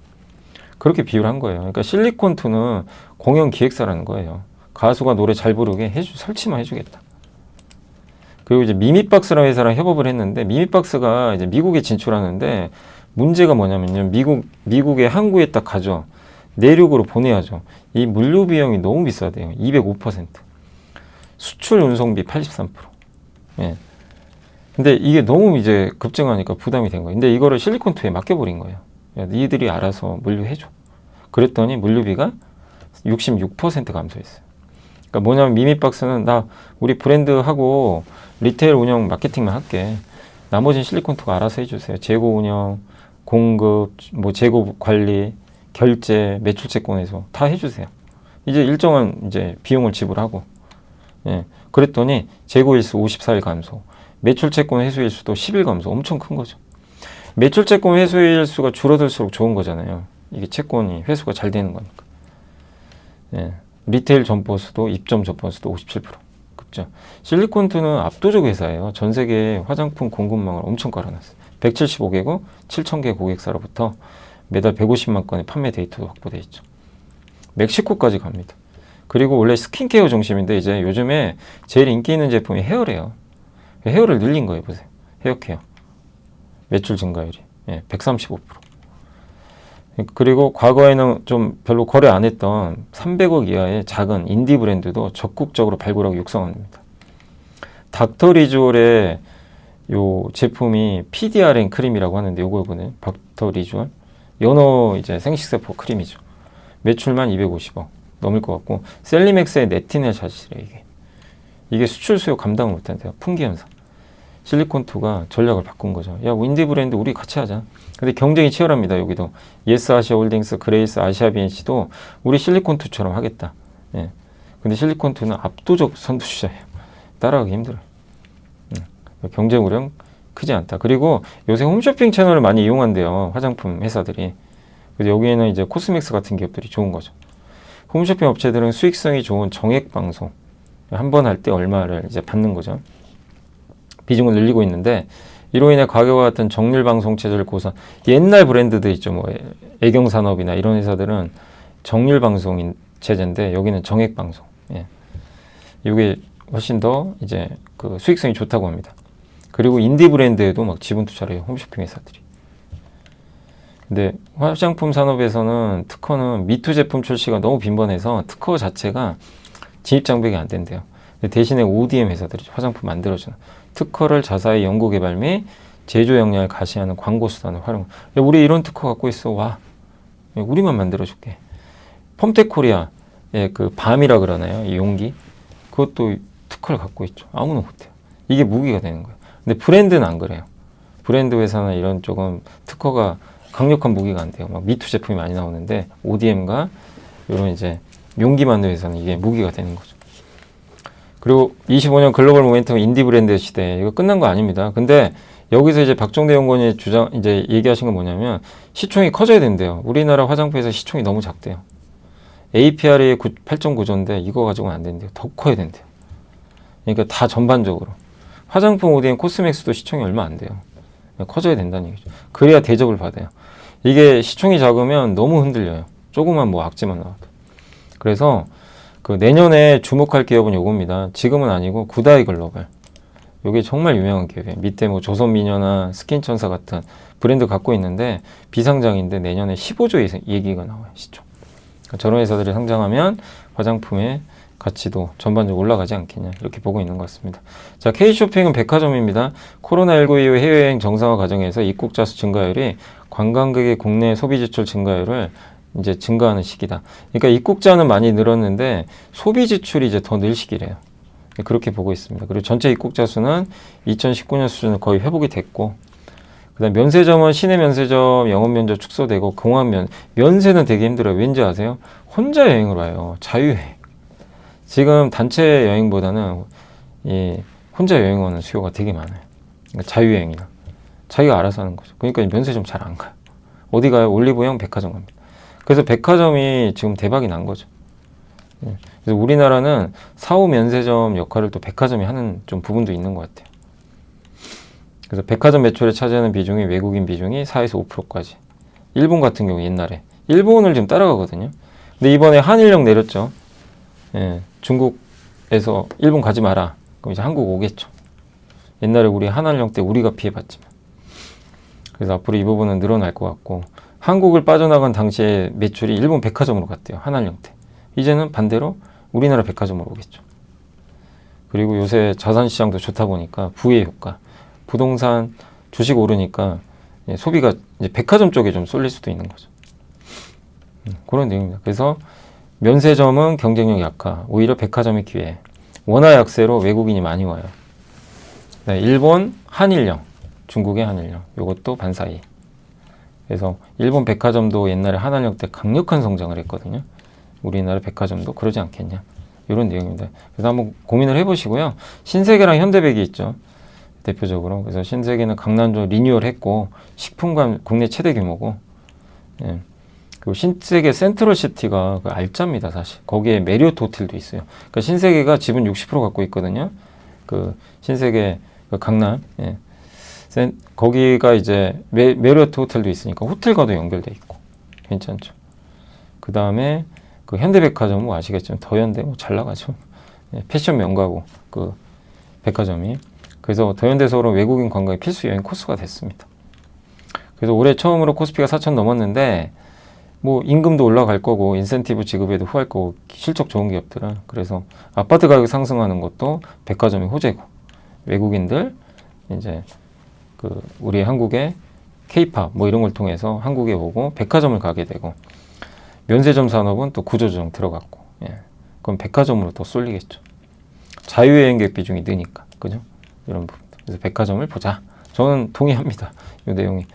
그렇게 비유를 한 거예요. 그러니까 실리콘투는 공연 기획사라는 거예요. 가수가 노래 잘 부르게 설치만 해주겠다. 그리고 이제 미미박스라는 회사랑 협업을 했는데, 미미박스가 이제 미국에 진출하는데 문제가 뭐냐면요. 미국의 항구에 딱 가죠. 내륙으로 보내야죠. 이 물류 비용이 너무 비싸대요. 205%. 수출 운송비 83%. 예. 근데 이게 너무 이제 급증하니까 부담이 된 거예요. 근데 이거를 실리콘투에 맡겨버린 거예요. 야, 니들이 알아서 물류해줘. 그랬더니 물류비가 66% 감소했어요. 그러니까 뭐냐면 미미박스는 우리 브랜드하고 리테일 운영 마케팅만 할게. 나머지는 실리콘투가 알아서 해주세요. 재고 운영, 공급, 뭐 재고 관리, 결제, 매출 채권에서 다 해주세요. 이제 일정한 이제 비용을 지불하고. 예. 그랬더니 재고 일수 54일 감소, 매출 채권 회수 일수도 10일 감소. 엄청 큰 거죠. 매출 채권 회수 일수가 줄어들수록 좋은 거잖아요. 이게 채권이 회수가 잘 되는 거니까. 예. 리테일 점포 수도, 입점 점포 수도 57% 급증. 실리콘투는 압도적 회사예요. 전 세계 화장품 공급망을 엄청 깔아놨어요. 175개국, 7,000개 고객사로부터 매달 150만 건의 판매 데이터도 확보되어 있죠. 멕시코까지 갑니다. 그리고 원래 스킨케어 중심인데 이제 요즘에 제일 인기 있는 제품이 헤어래요. 헤어를 늘린 거예요. 보세요. 헤어케어. 매출 증가율이 135%. 그리고 과거에는 좀 별로 거래 안 했던 300억 이하의 작은 인디 브랜드도 적극적으로 발굴하고 육성합니다. 닥터 리주얼의 요 제품이 PDRN 크림이라고 하는데 요거 보네. 닥터 리주얼 연어 이제 생식세포 크림이죠. 매출만 250억 넘을 것 같고, 셀리맥스의 네티넬 샷이래 이게 수출 수요 감당을 못한대요. 품귀 현상. 실리콘투가 전략을 바꾼 거죠. 야, 인디 브랜드 우리 같이 하자. 근데 경쟁이 치열합니다. 여기도 예스 아시아 홀딩스, 그레이스 아시아 BNC도 우리 실리콘투처럼 하겠다. 예. 근데 실리콘투는 압도적 선두주자예요. 따라가기 힘들어요. 경쟁 우려는 크지 않다. 그리고 요새 홈쇼핑 채널을 많이 이용한대요. 화장품 회사들이. 그래서 여기에는 이제 코스맥스 같은 기업들이 좋은 거죠. 홈쇼핑 업체들은 수익성이 좋은 정액 방송 한 번 할 때 얼마를 이제 받는 거죠. 비중을 늘리고 있는데, 이로 인해 가격과 같은 정률 방송 체제를 고사. 옛날 브랜드들 있죠. 뭐 애경산업이나 이런 회사들은 정률 방송 체제인데 여기는 정액 방송. 예. 이게 훨씬 더 이제 그 수익성이 좋다고 합니다. 그리고 인디 브랜드에도 막 지분 투자를 해요. 홈쇼핑 회사들이. 근데 화장품 산업에서는 특허는 미투 제품 출시가 너무 빈번해서 특허 자체가 진입 장벽이 안 된대요. 대신에 ODM 회사들이 화장품 만들어주는 특허를 자사의 연구 개발 및 제조 역량을 가시하는 광고 수단을 활용. 야, 우리 이런 특허 갖고 있어. 와. 야, 우리만 만들어줄게. 펌텍 코리아의 그 밤이라 그러나요? 이 용기. 그것도 특허를 갖고 있죠. 아무나 못해요. 이게 무기가 되는 거예요. 근데 브랜드는 안 그래요. 브랜드 회사나 이런 쪽은 특허가 강력한 무기가 안 돼요. 막 미투 제품이 많이 나오는데 ODM과 이런 이제 용기 만드는 회사는 이게 무기가 되는 거죠. 그리고 25년 글로벌 모멘텀 인디 브랜드 시대, 이거 끝난 거 아닙니다. 근데 여기서 이제 박종대 연구원이 이제 얘기하신 건 뭐냐면 시총이 커져야 된대요. 우리나라 화장품에서 시총이 너무 작대요. APR이 8.9조인데 이거 가지고는 안 된대요. 더 커야 된대요. 그러니까 다 전반적으로. 화장품 ODM 코스맥스도 시총이 얼마 안 돼요. 커져야 된다는 얘기죠. 그래야 대접을 받아요. 이게 시총이 작으면 너무 흔들려요. 조그만 뭐 악재만 나와도. 그래서 그 내년에 주목할 기업은 요겁니다. 지금은 아니고 구다이 글로벌. 요게 정말 유명한 기업이에요. 밑에 뭐 조선미녀나 스킨천사 같은 브랜드 갖고 있는데 비상장인데 내년에 15조 얘기가 나와요. 시총. 그러니까 저런 회사들이 상장하면 화장품의 가치도 전반적으로 올라가지 않겠냐 이렇게 보고 있는 것 같습니다. 자, K쇼핑은 백화점입니다. 코로나19 이후 해외여행 정상화 과정에서 입국자 수 증가율이 관광객의 국내 소비 지출 증가율을 이제 증가하는 시기다. 그러니까 입국자는 많이 늘었는데 소비 지출이 이제 더 늘 시기래요. 그렇게 보고 있습니다. 그리고 전체 입국자 수는 2019년 수준으로 거의 회복이 됐고, 그다음 면세점은 시내 면세점 영업 면적 축소되고 공항 면세는 되게 힘들어요. 왠지 아세요? 혼자 여행을 와요. 자유여행. 지금 단체 여행보다는 이 혼자 여행 오는 수요가 되게 많아요. 그러니까 자유여행이나 자기가 알아서 하는 거죠. 그러니까 면세점 잘 안 가요. 어디 가요? 올리브영, 백화점 갑니다. 그래서 백화점이 지금 대박이 난 거죠. 그래서 우리나라는 4호 면세점 역할을 또 백화점이 하는 좀 부분도 있는 것 같아요. 그래서 백화점 매출에 차지하는 비중이 외국인 비중이 4에서 5%까지. 일본 같은 경우 옛날에 일본을 지금 따라가거든요. 근데 이번에 한일령 내렸죠. 예, 중국에서 일본 가지 마라. 그럼 이제 한국 오겠죠. 옛날에 우리 한일령 때 우리가 피해봤지만. 그래서 앞으로 이 부분은 늘어날 것 같고, 한국을 빠져나간 당시에 매출이 일본 백화점으로 갔대요. 한일령 때. 이제는 반대로 우리나라 백화점으로 오겠죠. 그리고 요새 자산시장도 좋다 보니까 부의 효과, 부동산 주식 오르니까 소비가 이제 백화점 쪽에 좀 쏠릴 수도 있는 거죠. 그런 내용입니다. 그래서 면세점은 경쟁력 약화, 오히려 백화점이 기회. 원화 약세로 외국인이 많이 와요. 네, 일본 한일령, 중국의 한일령, 이것도 반사이. 그래서 일본 백화점도 옛날에 한일령 때 강력한 성장을 했거든요. 우리나라 백화점도 그러지 않겠냐, 이런 내용입니다. 그래서 한번 고민을 해보시고요. 신세계랑 현대백이 있죠, 대표적으로. 그래서 신세계는 강남조 리뉴얼했고 식품관 국내 최대 규모고, 예. 그리고 신세계 센트럴시티가 그 알짜입니다. 사실 거기에 메리어트 호텔도 있어요. 그러니까 신세계가 지분 60% 갖고 있거든요. 그 신세계 그 강남, 예. 거기가 이제 메리어트 호텔도 있으니까 호텔과도 연결돼 있고 괜찮죠. 그 다음에 그 현대백화점 뭐 아시겠지만 더현대 뭐 잘 나가죠. 예, 패션 명가고 그 백화점이. 그래서 더현대 서울은 외국인 관광의 필수 여행 코스가 됐습니다. 그래서 올해 처음으로 코스피가 4천 넘었는데 뭐 임금도 올라갈 거고 인센티브 지급에도 후할 거고 실적 좋은 기업들은. 그래서 아파트 가격 상승하는 것도 백화점이 호재고, 외국인들 이제 그 우리 한국의 K-팝 뭐 이런 걸 통해서 한국에 오고 백화점을 가게 되고, 면세점 산업은 또 구조조정 들어갔고, 예. 그럼 백화점으로 더 쏠리겠죠. 자유여행객 비중이 느니까, 그죠? 이런 부분. 그래서 백화점을 보자. 저는 동의합니다. 이 내용이.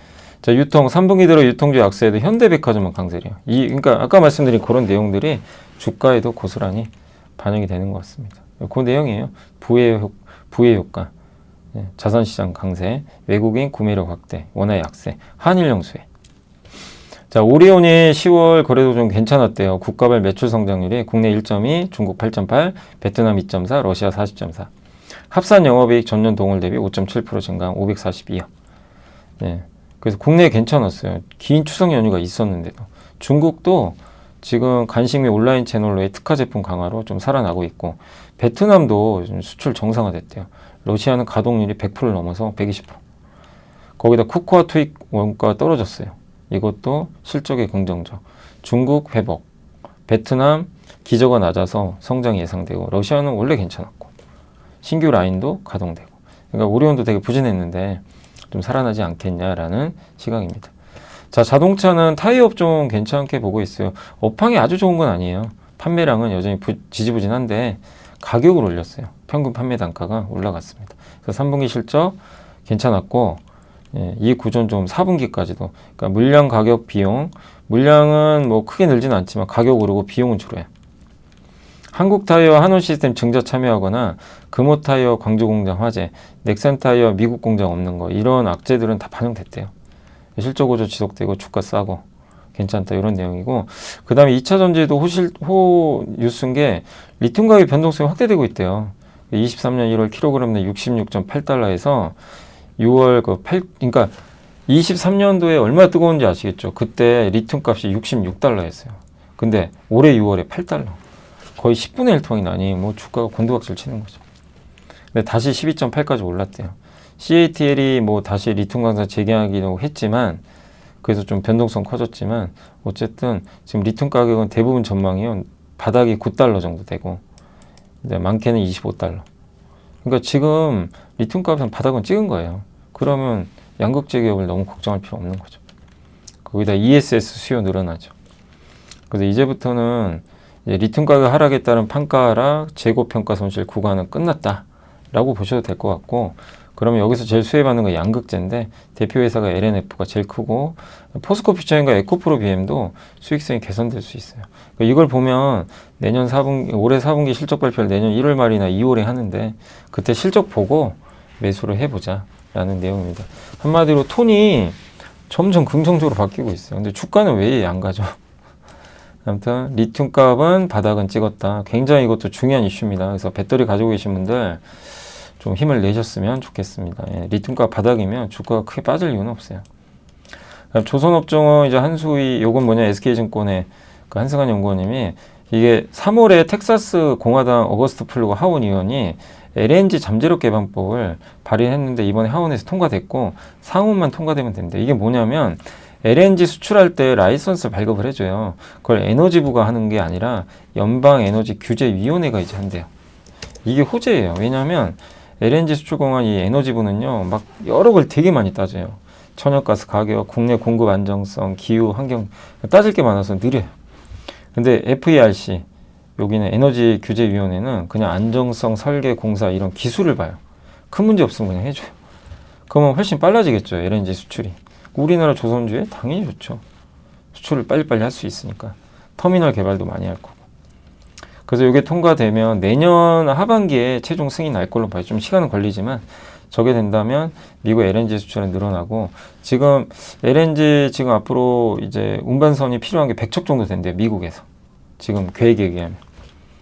자, 유통 3분기 들어 유통주 약세에도 현대백화점은 강세래요. 그러니까 아까 말씀드린 그런 내용들이 주가에도 고스란히 반영이 되는 것 같습니다. 그 내용이에요. 부의 효과, 예, 자산시장 강세, 외국인 구매력 확대, 원화 약세, 한일령 수혜. 자, 오리온이 10월 거래도 좀 괜찮았대요. 국가별 매출 성장률이 국내 1.2, 중국 8.8, 베트남 2.4, 러시아 40.4. 합산 영업이익 전년 동월 대비 5.7% 증가한 542억. 네. 그래서 국내에 괜찮았어요. 긴 추석 연휴가 있었는데도. 중국도 지금 간식 및 온라인 채널로의 특화 제품 강화로 좀 살아나고 있고, 베트남도 좀 수출 정상화됐대요. 러시아는 가동률이 100%를 넘어서 120%. 거기다 코코아 투입 원가가 떨어졌어요. 이것도 실적에 긍정적. 중국 회복, 베트남 기저가 낮아서 성장이 예상되고, 러시아는 원래 괜찮았고, 신규 라인도 가동되고, 그러니까 오리온도 되게 부진했는데 좀 살아나지 않겠냐라는 시각입니다. 자, 자동차는 타이어 업종 괜찮게 보고 있어요. 업황이 아주 좋은 건 아니에요. 판매량은 여전히 지지부진한데 가격을 올렸어요. 평균 판매 단가가 올라갔습니다. 그래서 3분기 실적 괜찮았고, 예, 이 구조는 좀 4분기까지도, 그러니까 물량, 가격, 비용, 물량은 뭐 크게 늘지는 않지만 가격 오르고 비용은 줄어요. 한국타이어, 한원시스템 증자 참여하거나 금호타이어 광주공장 화재, 넥센타이어 미국 공장 없는 거, 이런 악재들은 다 반영됐대요. 실적 구조 지속되고 주가 싸고 괜찮다, 이런 내용이고, 그 다음에 2차 전지도 뉴스인 게 리튬 가격 변동성이 확대되고 있대요. 23년 1월 킬로그램당 66.8달러에서 6월 그러니까 23년도에 얼마나 뜨거운지 아시겠죠? 그때 리튬 값이 66달러였어요. 근데 올해 6월에 8달러. 거의 10분의 1 통이 나니 뭐 주가가 곤두박질 치는 거죠. 근데 다시 12.8까지 올랐대요. CATL이 뭐 다시 리튬 강사 재개하기도 했지만, 그래서 좀 변동성 커졌지만, 어쨌든 지금 리튬 가격은 대부분 전망이요, 바닥이 9달러 정도 되고, 이제 많게는 25달러. 그러니까 지금 리튬 값은 바닥은 찍은 거예요. 그러면 양극재 기업을 너무 걱정할 필요 없는 거죠. 거기다 ESS 수요 늘어나죠. 그래서 이제부터는 이제 리튬 가격 하락에 따른 판가 하락, 재고 평가 손실 구간은 끝났다라고 보셔도 될 것 같고, 그러면 여기서 제일 수혜받는 건 양극재인데, 대표 회사가 LNF가 제일 크고, 포스코 퓨처인과 에코프로 BM도 수익성이 개선될 수 있어요. 그러니까 이걸 보면 내년 4분기, 올해 4분기 실적 발표를 내년 1월 말이나 2월에 하는데, 그때 실적 보고 매수를 해보자 라는 내용입니다. 한마디로 톤이 점점 긍정적으로 바뀌고 있어요. 근데 주가는 왜 안 가죠? 아무튼 리튬 값은 바닥은 찍었다. 굉장히 이것도 중요한 이슈입니다. 그래서 배터리 가지고 계신 분들 좀 힘을 내셨으면 좋겠습니다. 예, 리튬 값 바닥이면 주가가 크게 빠질 이유는 없어요. 조선업종은 이제 한수위, 요건 뭐냐, SK증권의 그 한승환 연구원님이, 이게 3월에 텍사스 공화당 어거스트 플루거 하원 의원이 LNG 잠재력 개방법을 발의했는데 이번에 하원에서 통과됐고, 상원만 통과되면 된대. 이게 뭐냐면 LNG 수출할 때 라이선스 발급을 해줘요. 그걸 에너지부가 하는 게 아니라 연방에너지규제위원회가 이제 한대요. 이게 호재예요. 왜냐하면 LNG 수출공한 이 에너지부는요, 막 여러 걸 되게 많이 따져요. 천연가스 가격, 국내 공급 안정성, 기후, 환경, 따질 게 많아서 느려요. 근데 FERC, 여기는 에너지규제위원회는 그냥 안정성, 설계, 공사 이런 기술을 봐요. 큰 문제 없으면 그냥 해줘요. 그러면 훨씬 빨라지겠죠, LNG 수출이. 우리나라 조선주에 당연히 좋죠. 수출을 빨리빨리 할 수 있으니까. 터미널 개발도 많이 할 거고. 그래서 이게 통과되면 내년 하반기에 최종 승인 날 걸로 봐요. 좀 시간은 걸리지만 저게 된다면 미국 LNG 수출은 늘어나고, 지금 LNG 지금 앞으로 이제 운반선이 필요한 게 100척 정도 된대요, 미국에서. 지금 계획에 의하면.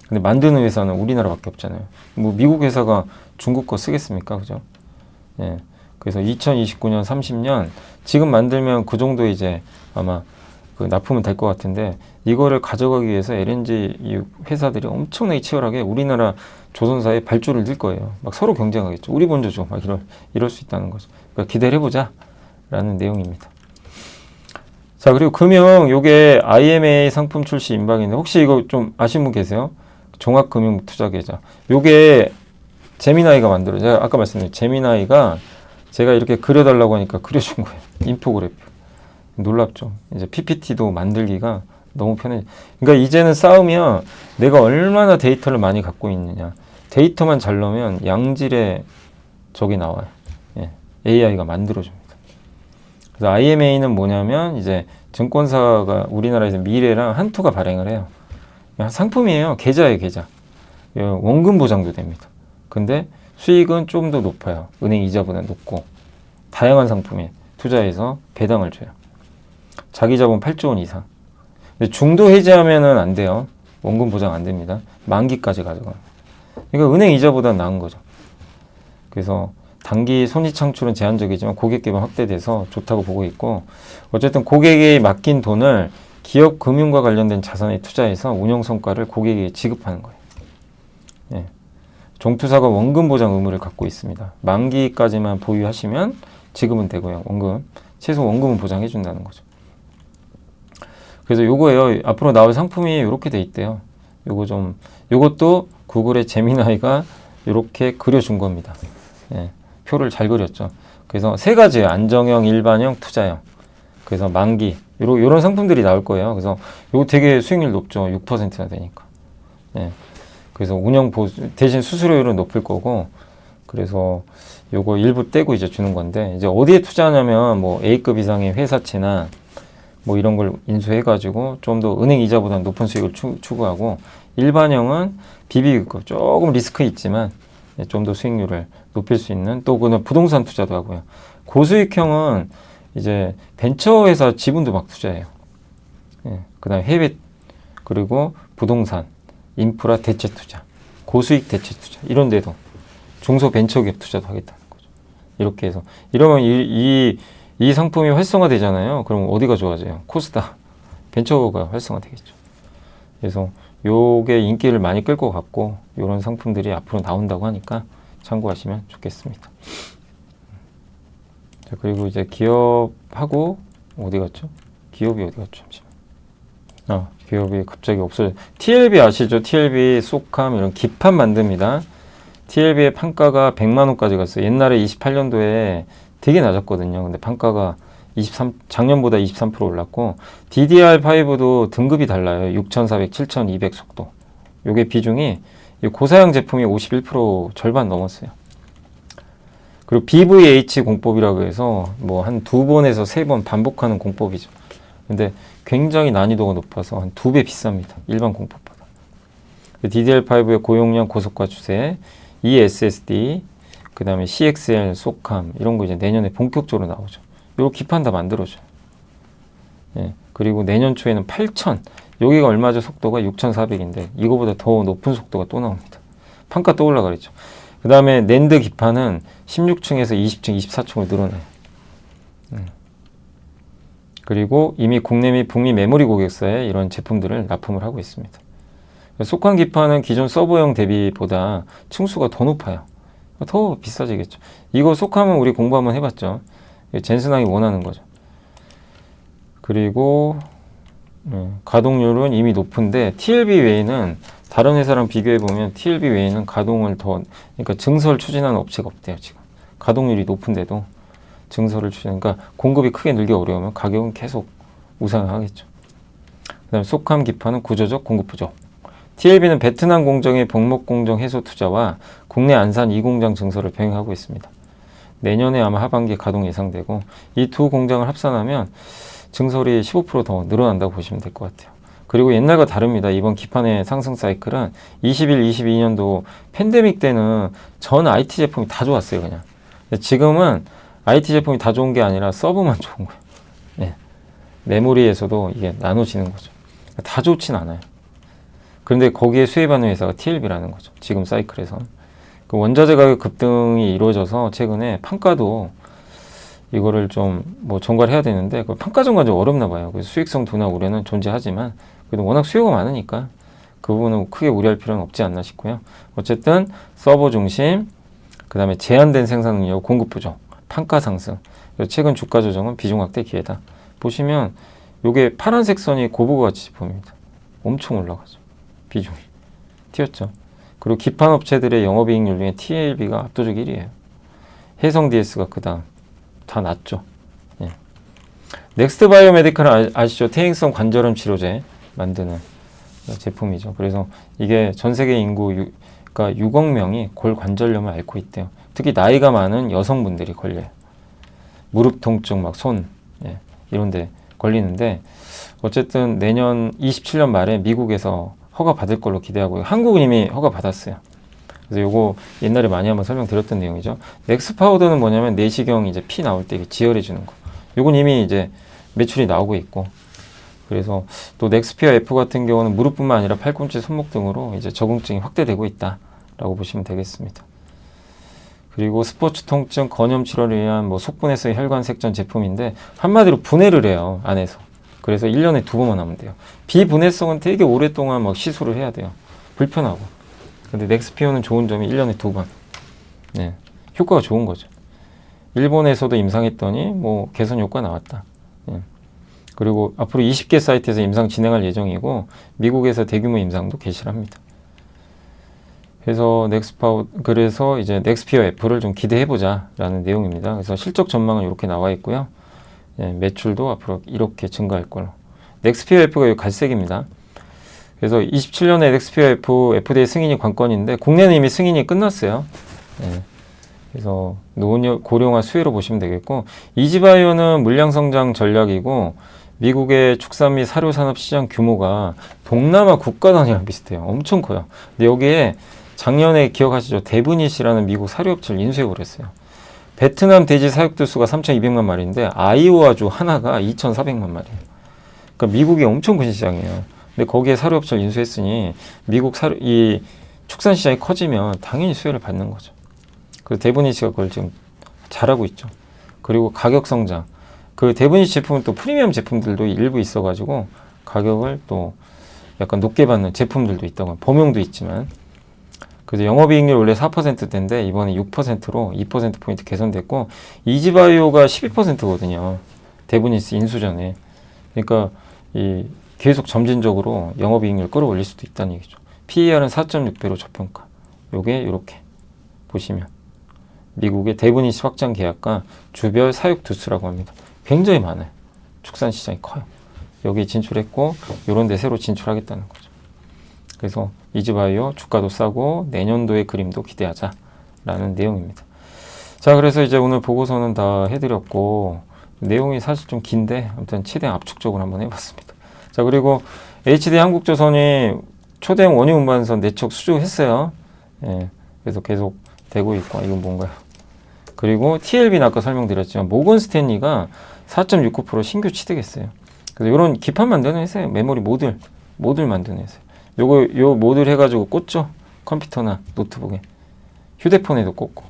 근데 만드는 회사는 우리나라밖에 없잖아요. 뭐 미국 회사가 중국 거 쓰겠습니까? 그죠? 예. 그래서 2029년, 30년 지금 만들면 그 정도 이제 아마 그 납품은 될 것 같은데, 이거를 가져가기 위해서 LNG 회사들이 엄청나게 치열하게 우리나라 조선사에 발주를 늘 거예요. 막 서로 경쟁하겠죠. 우리 먼저 줘. 막 이럴 수 있다는 거죠. 그러니까 기대를 해보자 라는 내용입니다. 자, 그리고 금융, 요게 IMA 상품 출시 임박인데, 혹시 이거 좀 아신 분 계세요? 종합금융투자계좌. 요게 제미나이가 만들어요. 제가 아까 말씀드린 제미나이가 제가 이렇게 그려달라고 하니까 그려준 거예요. 인포그래프. 놀랍죠. 이제 PPT도 만들기가 너무 편해. 그러니까 이제는 싸움이야. 내가 얼마나 데이터를 많이 갖고 있느냐. 데이터만 잘 넣으면 양질의 적이 나와요. 예. AI가 만들어줍니다. 그래서 IMA는 뭐냐면 이제 증권사가 우리나라에서 미래랑 한투가 발행을 해요. 상품이에요. 계좌예요, 계좌. 원금 보장도 됩니다. 근데 수익은 좀 더 높아요. 은행 이자보다 높고, 다양한 상품에 투자해서 배당을 줘요. 자기 자본 8조 원 이상. 근데 중도 해지하면은 안 돼요. 원금 보장 안 됩니다. 만기까지 가져가요. 그러니까 은행 이자보다 나은 거죠. 그래서 단기 손익 창출은 제한적이지만 고객 기반 확대돼서 좋다고 보고 있고, 어쨌든 고객에 맡긴 돈을 기업 금융과 관련된 자산에 투자해서 운영 성과를 고객에게 지급하는 거예요. 예. 종투사가 원금 보장 의무를 갖고 있습니다. 만기까지만 보유하시면 지급은 되고요. 원금, 최소 원금은 보장해 준다는 거죠. 그래서 요거예요. 앞으로 나올 상품이 이렇게 돼 있대요. 요것도 구글의 제미나이가 이렇게 그려준 겁니다. 예, 표를 잘 그렸죠. 그래서 세 가지예요. 안정형, 일반형, 투자형. 그래서 만기 요런 상품들이 나올 거예요. 그래서 요거 되게 수익률 높죠. 6%나 되니까. 예. 그래서 대신 수수료율은 높을 거고, 그래서 요거 일부 떼고 이제 주는 건데, 이제 어디에 투자하냐면 뭐 A급 이상의 회사채나 뭐 이런 걸 인수해가지고 좀 더 은행 이자보다 높은 수익을 추구하고, 일반형은 비비급 조금 리스크 있지만 좀 더 수익률을 높일 수 있는, 또 그는 부동산 투자도 하고요. 고수익형은 이제 벤처회사 지분도 막 투자해요. 예, 그 다음에 해외, 그리고 부동산, 인프라 대체 투자, 고수익 대체 투자, 이런 데도 중소벤처기업 투자도 하겠다는 거죠. 이렇게 해서 이러면 이 상품이 활성화되잖아요. 그럼 어디가 좋아져요? 코스닥, 벤처가 활성화되겠죠. 그래서 요게 인기를 많이 끌 것 같고, 요런 상품들이 앞으로 나온다고 하니까 참고하시면 좋겠습니다. 자, 그리고 이제 기업하고 어디 갔죠? 기업이 어디 갔죠? 잠시만. 기업이 갑자기 없어져. TLB 아시죠? TLB, 쏘캄 이런 기판 만듭니다. TLB의 판가가 100만 원까지 갔어요. 옛날에 28년도에 되게 낮았거든요. 근데 판가가 작년보다 23% 올랐고, DDR5도 등급이 달라요. 6400, 7200 속도. 요게 비중이 고사양 제품이 51% 절반 넘었어요. 그리고 BVH 공법이라고 해서 뭐 한 2번에서 3번 반복하는 공법이죠. 근데 굉장히 난이도가 높아서 한 2배 비쌉니다. 일반 공법보다. DDR5의 고용량 고속화 추세, eSSD, 그 다음에 CXL, 쏘캄 이런 거 이제 내년에 본격적으로 나오죠. 요 기판 다 만들어줘요. 예, 그리고 내년 초에는 8000, 여기가 얼마죠? 속도가 6400인데 이거보다 더 높은 속도가 또 나옵니다. 판가 또 올라가겠죠. 그 다음에 낸드 기판은 16층에서 20층, 24층으로 늘어나요. 그리고 이미 국내 및 북미 메모리 고객사에 이런 제품들을 납품을 하고 있습니다. 쏘캄 기판은 기존 서버용 대비보다 층수가 더 높아요. 더 비싸지겠죠. 이거 쏘캄은 우리 공부 한번 해봤죠. 젠슨항이 원하는 거죠. 그리고 가동률은 이미 높은데, TLB 외에는 다른 회사랑 비교해 보면 TLB 외에는 가동을 그러니까 증설 추진하는 업체가 없대요. 지금 가동률이 높은데도 증설을 그러니까 공급이 크게 늘기 어려우면 가격은 계속 우상하겠죠. 그 다음에 쏘캄 기판은 구조적 공급 부족. TLB는 베트남 공정의 복목 공정 해소 투자와 국내 안산 2공장 증설을 병행하고 있습니다. 내년에 아마 하반기에 가동 예상되고, 이 두 공장을 합산하면 증설이 15% 더 늘어난다고 보시면 될 것 같아요. 그리고 옛날과 다릅니다. 이번 기판의 상승 사이클은 21, 22년도 팬데믹 때는 전 IT 제품이 다 좋았어요, 그냥. 근데 지금은 IT 제품이 다 좋은 게 아니라 서버만 좋은 거예요. 네. 메모리에서도 이게 나눠지는 거죠. 다 좋진 않아요. 그런데 거기에 수혜받는 회사가 TLB라는 거죠. 지금 사이클에선. 그 원자재 가격 급등이 이루어져서 최근에 판가도 이거를 좀 뭐 전가해야 되는데, 그 판가 전가 좀 어렵나 봐요. 그래서 수익성 둔화 우려는 존재하지만, 그래도 워낙 수요가 많으니까 그 부분은 크게 우려할 필요는 없지 않나 싶고요. 어쨌든 서버 중심, 그 다음에 제한된 생산 능력, 공급 부족, 판가 상승, 최근 주가 조정은 비중 확대 기회다. 보시면 요게 파란색 선이 고부가 가치 제품입니다. 엄청 올라가죠. 비중이 튀었죠. 그리고 기판 업체들의 영업이익률 중에 TLB가 압도적 1위에요. 해성 DS가 그 다음 다 낮죠. 예. 넥스트 바이오메디컬은 아시죠? 퇴행성 관절염 치료제 만드는 제품이죠. 그래서 이게 전 세계 인구가 6억 명이 골관절염을 앓고 있대요. 특히 나이가 많은 여성분들이 걸려요. 무릎 통증, 막 손, 이런데 걸리는데, 어쨌든 내년 27년 말에 미국에서 허가 받을 걸로 기대하고요. 한국은 이미 허가 받았어요. 그래서 요거 옛날에 많이 한번 설명드렸던 내용이죠. 넥스 파우더는 뭐냐면 내시경 이제 피 나올 때 지혈해 주는 거. 요건 이미 이제 매출이 나오고 있고, 그래서 또 넥스피어 F 같은 경우는 무릎뿐만 아니라 팔꿈치, 손목 등으로 이제 적응증이 확대되고 있다라고 보시면 되겠습니다. 그리고 스포츠 통증, 건염 치료를 위한 뭐 속분해성 혈관 색전 제품인데, 한마디로 분해를 해요, 안에서. 그래서 1년에 2번만 하면 돼요. 비분해성은 되게 오랫동안 막 시술을 해야 돼요. 불편하고. 근데 넥스피어는 좋은 점이 1년에 2번. 네. 효과가 좋은 거죠. 일본에서도 임상했더니 뭐 개선 효과 나왔다. 예. 그리고 앞으로 20개 사이트에서 임상 진행할 예정이고 미국에서 대규모 임상도 개시를 합니다. 그래서 이제 넥스피어 F를 좀 기대해 보자라는 내용입니다. 그래서 실적 전망은 이렇게 나와 있고요. 예, 매출도 앞으로 이렇게 증가할 걸로. 넥스피어 F가 이 갈색입니다. 그래서 27년에 넥스피어 F FDA 승인이 관건인데 국내는 이미 승인이 끝났어요. 예. 그래서 고령화 수혜로 보시면 되겠고, 이지바이오는 물량 성장 전략이고 미국의 축산 및 사료 산업 시장 규모가 동남아 국가 단위랑 비슷해요. 엄청 커요. 근데 여기에 작년에 기억하시죠? 데브닛이라는 미국 사료업체를 인수해 버렸어요. 베트남 돼지 사육들 수가 3,200만 마리인데 아이오와주 하나가 2,400만 마리예요. 그러니까 미국이 엄청 큰 시장이에요. 근데 거기에 사료업체를 인수했으니 미국 이 축산 시장이 커지면 당연히 수혜를 받는 거죠. 그래서 데브닛이가 그걸 지금 잘하고 있죠. 그리고 가격 성장. 그 데브닛 제품은 또 프리미엄 제품들도 일부 있어가지고 가격을 또 약간 높게 받는 제품들도 있다고. 범용도 있지만. 그래서 영업이익률 원래 4%대인데 이번에 6%로 2%포인트 개선됐고, 이지바이오가 12%거든요. 데브니스 인수 전에. 그러니까 계속 점진적으로 영업이익률 끌어올릴 수도 있다는 얘기죠. PER은 4.6배로 저평가. 요게 이렇게 보시면 미국의 데브니스 확장 계약과 주별 사육 두수라고 합니다. 굉장히 많아요. 축산 시장이 커요. 여기 진출했고 이런 데 새로 진출하겠다는 거죠. 그래서 이지바이오 주가도 싸고 내년도의 그림도 기대하자라는 내용입니다. 자, 그래서 이제 오늘 보고서는 다 해드렸고 내용이 사실 좀 긴데 아무튼 최대한 압축적으로 한번 해봤습니다. 자, 그리고 HD 한국조선이 초대형 원유 운반선 내척 수주했어요. 예, 그래서 계속 되고 있고. 이건 뭔가요? 그리고 TLB는 아까 설명드렸지만 모건 스탠리가 4.69% 신규 취득했어요. 그래서 이런 기판 만드는 회사예요. 메모리 모듈 만드는 회사예요. 요 모듈 해가지고 꽂죠. 컴퓨터나 노트북에, 휴대폰에도 꽂고.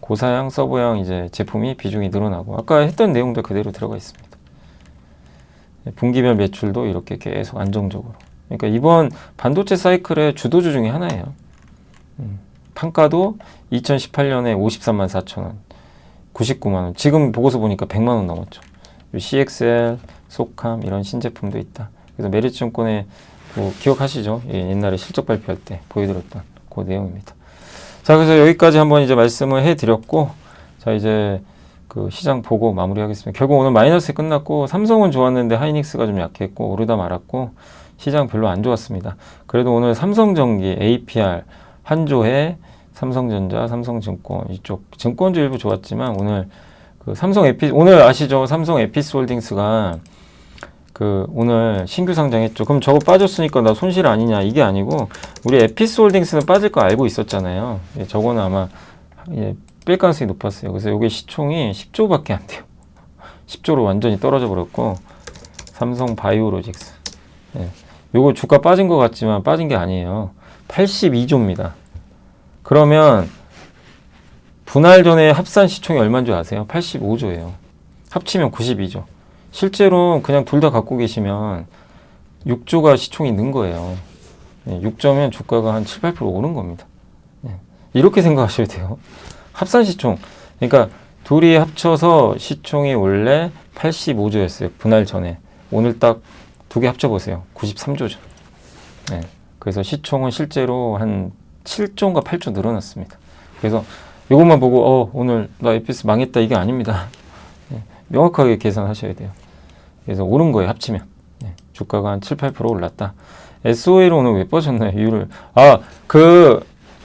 고사양, 서버양 이제 제품이 비중이 늘어나고 아까 했던 내용도 그대로 들어가 있습니다. 분기별 매출도 이렇게 계속 안정적으로. 그러니까 이번 반도체 사이클의 주도주 중에 하나예요. 판가도 2018년에 53만 4천 원, 99만 원. 지금 보고서 보니까 100만 원 넘었죠. CXL, 소캄 이런 신제품도 있다. 그래서 메리츠증권에 뭐 기억하시죠? 예, 옛날에 실적 발표할 때 보여드렸던 그 내용입니다. 자, 그래서 여기까지 한번 이제 말씀을 해드렸고, 자, 이제 그 시장 보고 마무리하겠습니다. 결국 오늘 마이너스 끝났고, 삼성은 좋았는데 하이닉스가 좀 약했고 오르다 말았고 시장 별로 안 좋았습니다. 그래도 오늘 삼성전기, APR, 한조해, 삼성전자, 삼성증권 이쪽 증권주 일부 좋았지만 오늘 그 오늘 아시죠? 삼성 에피스홀딩스가 그 오늘 신규 상장했죠. 그럼 저거 빠졌으니까 나 손실 아니냐, 이게 아니고 우리 에피스홀딩스는 빠질 거 알고 있었잖아요. 예, 저거는 아마 뺄 가능성이 높았어요. 그래서 이게 시총이 10조밖에 안 돼요. 10조로 완전히 떨어져 버렸고, 삼성 바이오로직스, 예, 요거 주가 빠진 것 같지만 빠진 게 아니에요. 82조입니다. 그러면 분할 전에 합산 시총이 얼마인 줄 아세요? 85조예요. 합치면 92조. 실제로 그냥 둘 다 갖고 계시면 6조가 시총이 는 거예요. 6조면 주가가 한 7, 8% 오른 겁니다. 이렇게 생각하셔야 돼요. 합산 시총. 그러니까 둘이 합쳐서 시총이 원래 85조였어요. 분할 전에. 오늘 딱 두 개 합쳐보세요. 93조죠. 네. 그래서 시총은 실제로 한 7조인가 8조 늘어났습니다. 그래서 이것만 보고 오늘 나 에피스 망했다, 이게 아닙니다. 네. 명확하게 계산하셔야 돼요. 그래서 오른 거예요, 합치면. 네. 주가가 한 7, 8% 올랐다. SOL 오늘 왜 빠졌나요? 이유를.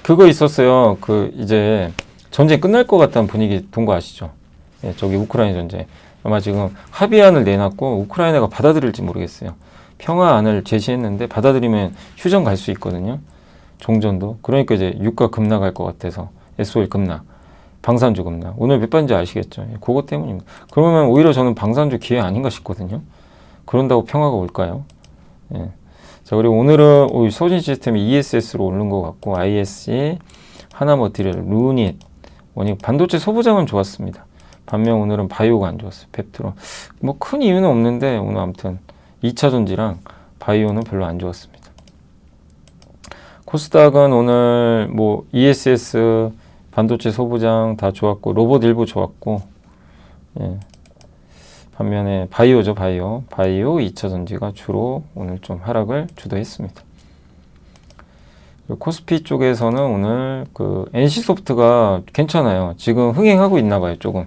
그거 있었어요. 이제 전쟁 끝날 것 같다는 분위기 돈 거 아시죠? 네, 저기 우크라이나 전쟁. 아마 지금 합의안을 내놨고 우크라이나가 받아들일지 모르겠어요. 평화안을 제시했는데 받아들이면 휴전 갈 수 있거든요. 종전도. 그러니까 이제 유가 급락할 것 같아서 SOL 급락, 방산주 급락. 오늘 몇 번인지 아시겠죠? 그것 때문입니다. 그러면 오히려 저는 방산주 기회 아닌가 싶거든요. 그런다고 평화가 올까요? 예. 자, 그리고 오늘은 소진 시스템이 ESS로 오른 것 같고, ISC, 하나머티리얼, 루닛, 반도체 소부장은 좋았습니다. 반면 오늘은 바이오가 안 좋았어요. 펩트론. 뭐 큰 이유는 없는데 오늘 아무튼 2차전지랑 바이오는 별로 안 좋았습니다. 코스닥은 오늘 뭐 ESS, 반도체 소부장 다 좋았고 로봇 일부 좋았고, 예. 반면에 바이오죠. 바이오 2차전지가 주로 오늘 좀 하락을 주도했습니다. 코스피 쪽에서는 오늘 그 NC소프트가 괜찮아요. 지금 흥행하고 있나 봐요. 조금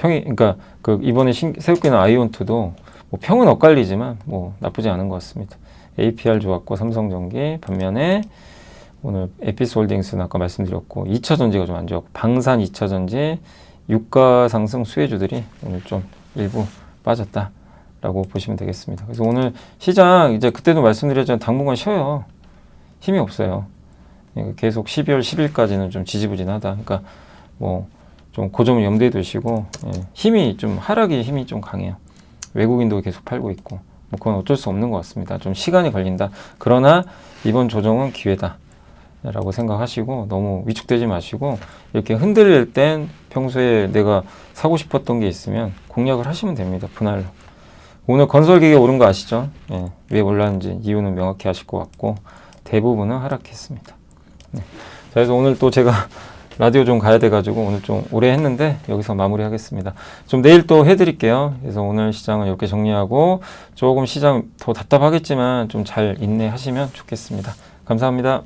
그러니까 그 이번에 새롭게 나온 아이온트도 뭐 평은 엇갈리지만 뭐 나쁘지 않은 것 같습니다. APR 좋았고 삼성전기, 반면에 오늘 에피스홀딩스는 아까 말씀드렸고 2차전지가 좀 안 좋았고 방산 2차전지, 유가 상승 수혜주들이 오늘 좀 일부 빠졌다라고 보시면 되겠습니다. 그래서 오늘 시장 이제 그때도 말씀드렸지만 당분간 쉬어요. 힘이 없어요. 계속 12월 10일까지는 좀 지지부진하다. 그러니까 뭐 좀 그 점을 염두에 두시고, 예. 힘이 좀 하락이 힘이 좀 강해요. 외국인도 계속 팔고 있고 뭐 그건 어쩔 수 없는 것 같습니다. 좀 시간이 걸린다. 그러나 이번 조정은 기회다 라고 생각하시고 너무 위축되지 마시고, 이렇게 흔들릴 땐 평소에 내가 사고 싶었던 게 있으면 공략을 하시면 됩니다. 분할로. 오늘 건설기계 오른 거 아시죠? 예. 왜 올랐는지 이유는 명확히 아실 것 같고 대부분은 하락했습니다. 네. 자, 그래서 오늘 또 제가 라디오 좀 가야 돼가지고 오늘 좀 오래 했는데 여기서 마무리하겠습니다. 좀 내일 또 해드릴게요. 그래서 오늘 시장은 이렇게 정리하고 조금 시장 더 답답하겠지만 좀 잘 인내하시면 좋겠습니다. 감사합니다.